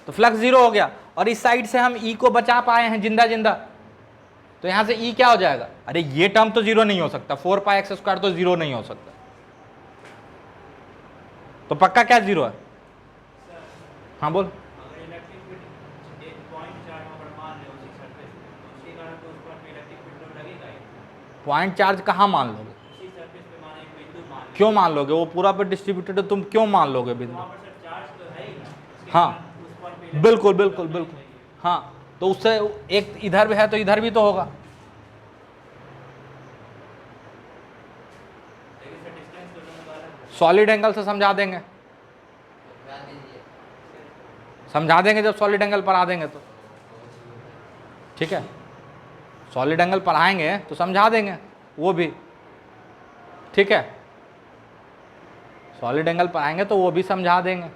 S1: तो फ्लक्स जीरो हो गया। और इस साइड से हम ई को बचा पाए हैं जिंदा जिंदा, तो यहां से ई क्या हो जाएगा, अरे ये टर्म तो जीरो नहीं हो सकता, 4πx² तो जीरो नहीं हो सकता, तो पक्का क्या जीरो है। हाँ बोल।
S2: अगर इलेक्ट्रिक फील्ड एक पॉइंट चार्ज पर मान ले उसी सरफेस पे, तो उसके कारण तो उस पर इलेक्ट्रिक फील्ड तो लगेगा ही।
S1: पॉइंट चार्ज कहाँ मान लोगे,
S2: उसी सरफेस पे मान एक बिंदु मान ले,
S1: क्यों मान लोगे, वो पूरा पे डिस्ट्रीब्यूटेड है, तुम क्यों मान लोगे बिंदु।
S2: वहाँ पर सर चार्ज तो है ही ना, उसके
S1: हाँ
S2: कारण उस पर भी
S1: बिल्कुल बिल्कुल बिल्कुल, हाँ तो उससे एक इधर भी है तो इधर भी तो होगा।
S2: लेकिन सर डिस्टेंस तो दोनों का अलग है।
S1: सॉलिड एंगल से समझा देंगे,
S2: ध्यान दीजिए।
S1: समझा देंगे जब सॉलिड एंगल पर आ देंगे तो, ठीक है, सॉलिड एंगल पर आएंगे तो समझा देंगे वो भी, ठीक है, सॉलिड एंगल पर आएंगे तो वो भी समझा देंगे,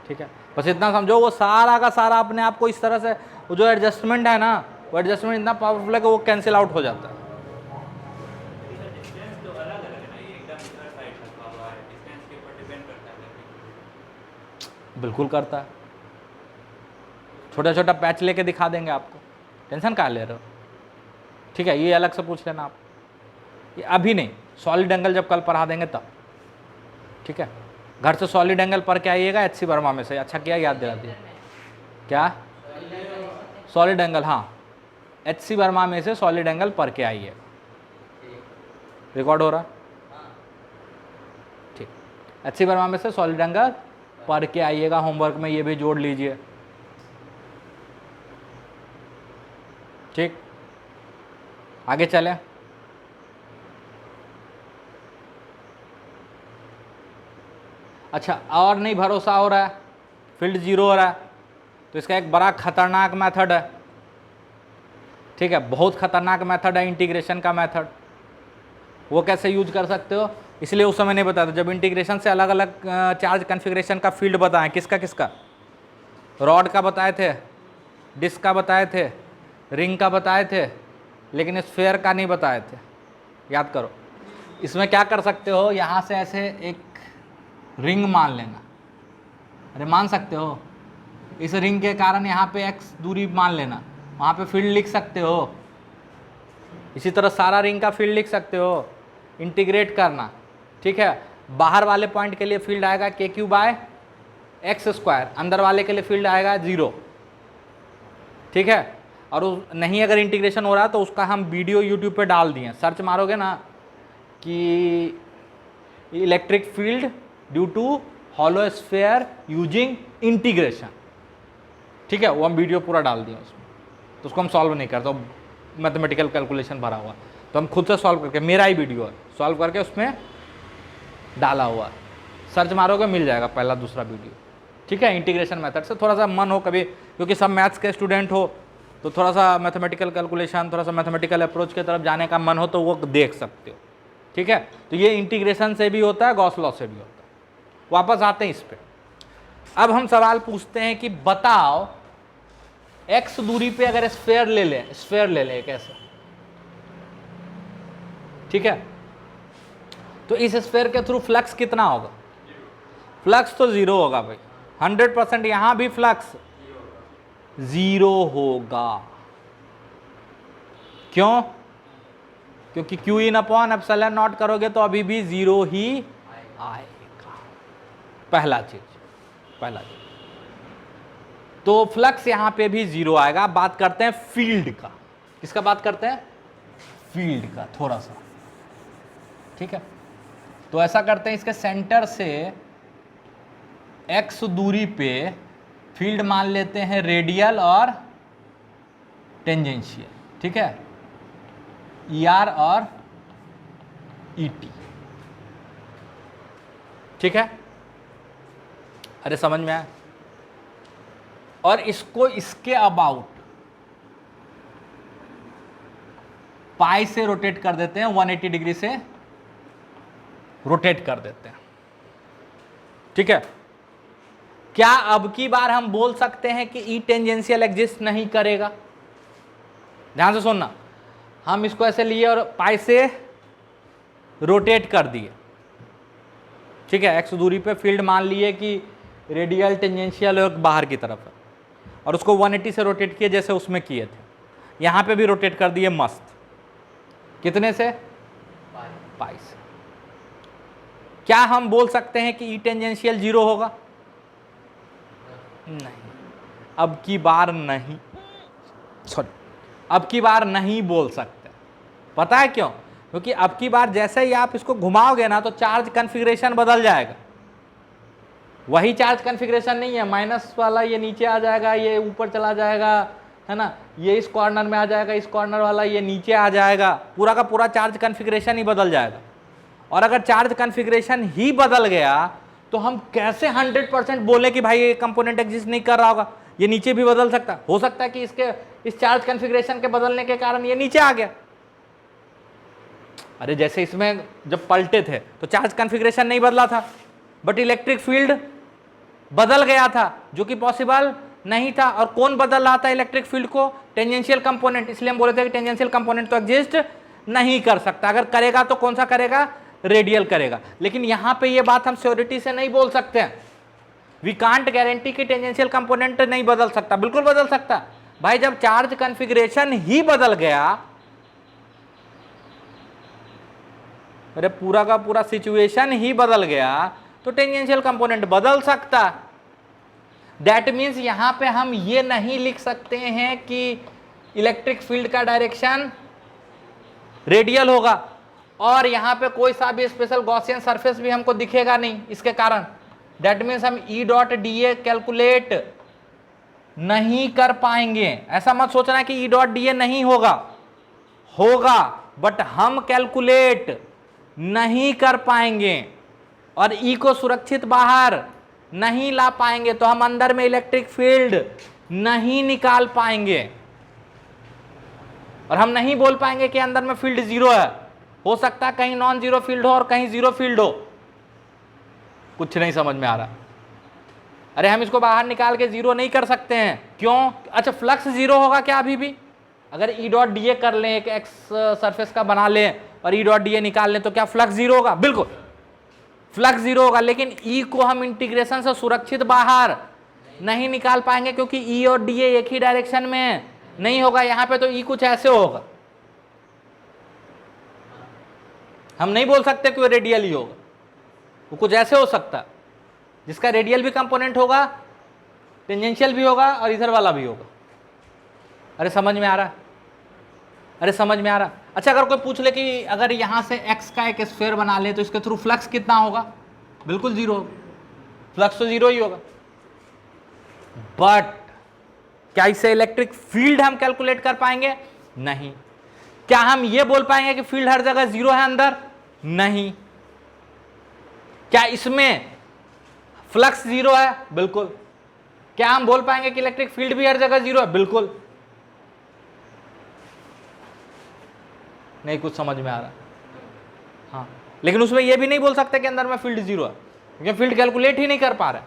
S1: ठीक है। बस इतना समझो वो सारा का सारा अपने आप को इस तरह से, वो जो एडजस्टमेंट है ना, वो एडजस्टमेंट इतना पावरफुल है कि वो कैंसिल आउट हो जाता है।
S2: डिस्टेंस तो अलग अलग है ना, ये एकदम इधर साइड रखा हुआ है, डिस्टेंस के ऊपर डिपेंड करता है।
S1: बिल्कुल करता है, छोटा छोटा पैच लेके दिखा देंगे आपको, टेंशन कहाँ ले रहे हो, ठीक है, ये अलग से पूछ लेना आप, ये अभी नहीं, सॉलिड एंगल जब कल पढ़ा देंगे तब, ठीक है। घर से सॉलिड एंगल पर क्या आइएगा, HC वर्मा में से, अच्छा किया याद दिला दिया, क्या सॉलिड एंगल, हाँ HC वर्मा में से सॉलिड एंगल पर के आइए, रिकॉर्ड हो रहा, ठीक, HC वर्मा में से सॉलिड एंगल पर के आइएगा, होमवर्क में ये भी जोड़ लीजिए, ठीक। आगे चलें, अच्छा और नहीं भरोसा हो रहा है, फील्ड जीरो हो रहा है, तो इसका एक बड़ा खतरनाक मेथड है, ठीक है, बहुत खतरनाक मेथड है इंटीग्रेशन का मेथड। वो कैसे यूज कर सकते हो, इसलिए उस समय नहीं बताया था, जब इंटीग्रेशन से अलग अलग चार्ज कन्फिग्रेशन का फील्ड बताएं, किसका किसका, रॉड का बताए थे, डिस्क का बताए थे, रिंग का बताए थे, लेकिन स्फेयर का नहीं बताए थे, याद करो। इसमें क्या कर सकते हो, यहाँ से ऐसे एक रिंग मान लेना, अरे मान सकते हो, इस रिंग के कारण यहाँ पे x दूरी मान लेना, वहाँ पे फील्ड लिख सकते हो, इसी तरह सारा रिंग का फील्ड लिख सकते हो, इंटीग्रेट करना, ठीक है। बाहर वाले पॉइंट के लिए फील्ड आएगा KQ/x², अंदर वाले के लिए फील्ड आएगा 0, ठीक है। और नहीं अगर इंटीग्रेशन हो रहा है तो उसका हम वीडियो यूट्यूब पे डाल दिए, सर्च मारोगे ना कि electric field due to hollow sphere using integration, ठीक है, वो हम वीडियो पूरा डाल दिए उसमें, तो उसको हम सॉल्व नहीं करते, मैथमेटिकल कैलकुलेशन भरा हुआ, तो हम खुद से सॉल्व करके, मेरा ही वीडियो है, सॉल्व करके उसमें डाला हुआ, सर्च मारोगे मिल जाएगा पहला दूसरा वीडियो, ठीक है। इंटीग्रेशन मेथड से थोड़ा सा मन हो कभी, क्योंकि सब मैथ्स के स्टूडेंट हो तो थोड़ा सा मैथमेटिकल कैलकुलेशन, थोड़ा सा मैथमेटिकल अप्रोच की तरफ जाने का मन हो तो वो देख सकते हो, ठीक है। तो ये इंटीग्रेशन से भी होता है, गॉस लॉ से भी होता है। वापस आते हैं इस पे, अब हम सवाल पूछते हैं कि बताओ x दूरी पे अगर स्फेयर ले लें एक ऐसा, ठीक है, तो इस स्फेयर के थ्रू फ्लक्स कितना होगा, फ्लक्स तो 0 होगा भाई, 100% यहां भी फ्लक्स 0 होगा, क्यों, क्योंकि Q/ε0 करोगे तो अभी भी 0 ही आएगा, पहला चीज। तो फ्लक्स यहां पे भी 0 आएगा। बात करते हैं फील्ड का, किसका बात करते हैं, फील्ड का थोड़ा सा, ठीक है। तो ऐसा करते हैं, इसके सेंटर से x दूरी पे फील्ड मान लेते हैं रेडियल और टेंजेंशियल, ठीक है, ER और ET, ठीक है, अरे समझ में आया। और इसको इसके अबाउट पाई से रोटेट कर देते हैं, 180 डिग्री से रोटेट कर देते हैं, ठीक है। क्या अब की बार हम बोल सकते हैं कि ई टेंजेंशियल एग्जिस्ट नहीं करेगा, ध्यान से सुनना, हम इसको ऐसे लिए और पाई से रोटेट कर दिए, ठीक है। एक्स दूरी पे फील्ड मान लिए कि रेडियल, टेंजेंशियल और बाहर की तरफ है, और उसको 180 से रोटेट किए जैसे उसमें किए थे। यहाँ पे भी रोटेट कर दिए मस्त, कितने से? पाई से। क्या हम बोल सकते हैं कि ई टेंजेंशियल 0 होगा? नहीं, अब की बार नहीं, सॉरी, अब की बार नहीं बोल सकते। पता है क्यों? क्योंकि अब की बार जैसे ही आप इसको घुमाओगे ना तो चार्ज कन्फिग्रेशन बदल जाएगा। वही चार्ज कन्फिग्रेशन नहीं है, माइनस वाला ये नीचे आ जाएगा, ये ऊपर चला जाएगा, है ना, ये इस कॉर्नर में आ जाएगा, इस कॉर्नर वाला ये नीचे आ जाएगा, पूरा का पूरा चार्ज कन्फिग्रेशन ही बदल जाएगा। और अगर चार्ज कन्फिग्रेशन ही बदल गया तो हम कैसे 100% बोले कि भाई ये कंपोनेंट एग्जिस्ट नहीं कर रहा होगा? ये नीचे भी बदल सकता है, हो सकता है कि इसके इस चार्ज कन्फिग्रेशन के बदलने के कारण ये नीचे आ गया। अरे जैसे इसमें जब पलटे थे तो चार्ज कन्फिग्रेशन नहीं बदला था, बट इलेक्ट्रिक फील्ड बदल गया था, जो कि पॉसिबल नहीं था। और कौन बदल रहा था इलेक्ट्रिक फील्ड को? Tangential component. इसलिए हम बोले थे कि टेंजेंशियल कंपोनेंट तो एग्जिस्ट नहीं कर सकता, अगर करेगा तो कौन सा करेगा? रेडियल करेगा। लेकिन यहां पे ये बात हम श्योरिटी से नहीं बोल सकते हैं, वी कांट गारंटी कि टेंजेंशियल कंपोनेंट नहीं बदल सकता। बिल्कुल बदल सकता भाई, जब चार्ज कन्फिग्रेशन ही बदल गया, अरे पूरा का पूरा सिचुएशन ही बदल गया, तो टेंजेंशियल कंपोनेंट बदल सकता। दैट मीन्स यहां पे हम ये नहीं लिख सकते हैं कि इलेक्ट्रिक फील्ड का डायरेक्शन रेडियल होगा, और यहां पे कोई सा भी स्पेशल गॉसियन सरफेस भी हमको दिखेगा नहीं इसके कारण। दैट मीन्स हम E dot D A calculate नहीं कर पाएंगे। ऐसा मत सोचना कि ई डॉट डी ए नहीं होगा, होगा, बट हम कैलकुलेट नहीं कर पाएंगे और ई को सुरक्षित बाहर नहीं ला पाएंगे, तो हम अंदर में इलेक्ट्रिक फील्ड नहीं निकाल पाएंगे, और हम नहीं बोल पाएंगे कि अंदर में फील्ड 0 है। हो सकता है कहीं नॉन जीरो फील्ड हो और कहीं 0 फील्ड हो। कुछ नहीं समझ में आ रहा? अरे हम इसको बाहर निकाल के 0 नहीं कर सकते हैं, क्यों? अच्छा, फ्लक्स 0 होगा क्या अभी भी? अगर ई डॉट डी ए कर लें, एक एक्स सरफेस का बना लें और ई डॉट डी ए निकाल लें, तो क्या फ्लक्स 0 होगा? बिल्कुल फ्लक्स 0 होगा, लेकिन ई को हम इंटीग्रेशन से सुरक्षित बाहर नहीं निकाल पाएंगे, क्योंकि ई और डी ए एक ही डायरेक्शन में नहीं होगा। यहां पे तो ई कुछ ऐसे होगा, हम नहीं बोल सकते कि वो रेडियल ही होगा, वो कुछ ऐसे हो सकता है जिसका रेडियल भी कंपोनेंट होगा, टेंजेंशियल भी होगा और इधर वाला भी होगा। अरे समझ में आ रहा है? अरे समझ में आ रहा? अच्छा, अगर कोई पूछ ले कि अगर यहां से एक्स का एक स्फीयर बना ले तो इसके थ्रू फ्लक्स कितना होगा? बिल्कुल 0 होगा, फ्लक्स तो 0 ही होगा। बट क्या इससे इलेक्ट्रिक फील्ड हम कैलकुलेट कर पाएंगे? नहीं। क्या हम ये बोल पाएंगे कि फील्ड हर जगह 0 है अंदर? नहीं। क्या इसमें फ्लक्स 0 है? बिल्कुल। क्या हम बोल पाएंगे कि इलेक्ट्रिक फील्ड भी हर जगह 0 है? बिल्कुल नहीं। कुछ समझ में आ रहा? हाँ, लेकिन उसमें यह भी नहीं बोल सकते कि अंदर में फील्ड 0 है, क्योंकि फील्ड कैलकुलेट ही नहीं कर पा रहे।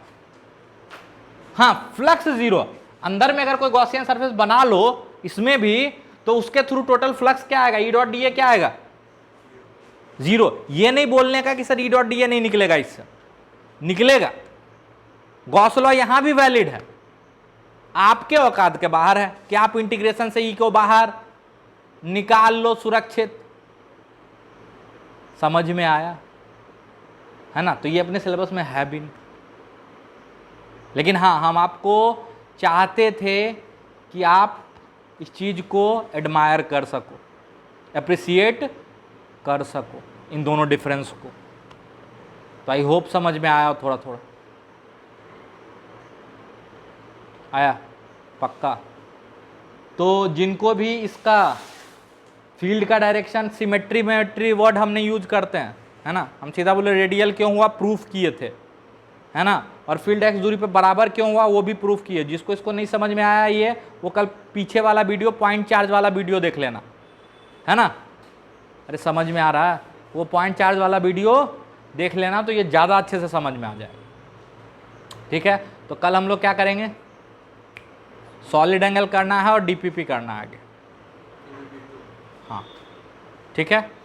S1: हाँ, फ्लक्स 0, अंदर में अगर कोई गॉसियन सरफेस बना लो इसमें भी, तो उसके थ्रू टोटल फ्लक्स क्या आएगा? ई डॉट डी ए क्या आएगा? 0। ये नहीं बोलने का कि sir E dot D A नहीं निकलेगा, इससे निकलेगा। गॉस लॉ यहां भी वैलिड है, आपके औकात के बाहर है कि आप इंटीग्रेशन से ई को बाहर निकाल लो सुरक्षित। समझ में आया है ना? तो ये अपने सिलेबस में है भी नहीं, लेकिन हाँ, हम आपको चाहते थे कि आप इस चीज को एडमायर कर सको, अप्रिसिएट कर सको इन दोनों डिफरेंस को। तो आई होप समझ में आया, थोड़ा थोड़ा आया, पक्का। तो जिनको भी इसका फील्ड का डायरेक्शन सिमेट्री वर्ड हमने यूज करते हैं, है ना, हम सीधा बोले रेडियल क्यों हुआ, प्रूफ किए थे, है ना, और फील्ड एक्स दूरी पे बराबर क्यों हुआ वो भी प्रूफ किए। जिसको इसको नहीं समझ में आया ये, वो कल पीछे वाला वीडियो, पॉइंट चार्ज वाला वीडियो देख लेना, है ना। अरे समझ में आ रहा है? वो पॉइंट चार्ज वाला वीडियो देख लेना, तो ये ज़्यादा अच्छे से समझ में आ जाएगा। ठीक है, तो कल हम लोग क्या करेंगे? सॉलिड एंगल करना है और डीपीपी करना है आगे। हाँ ठीक है।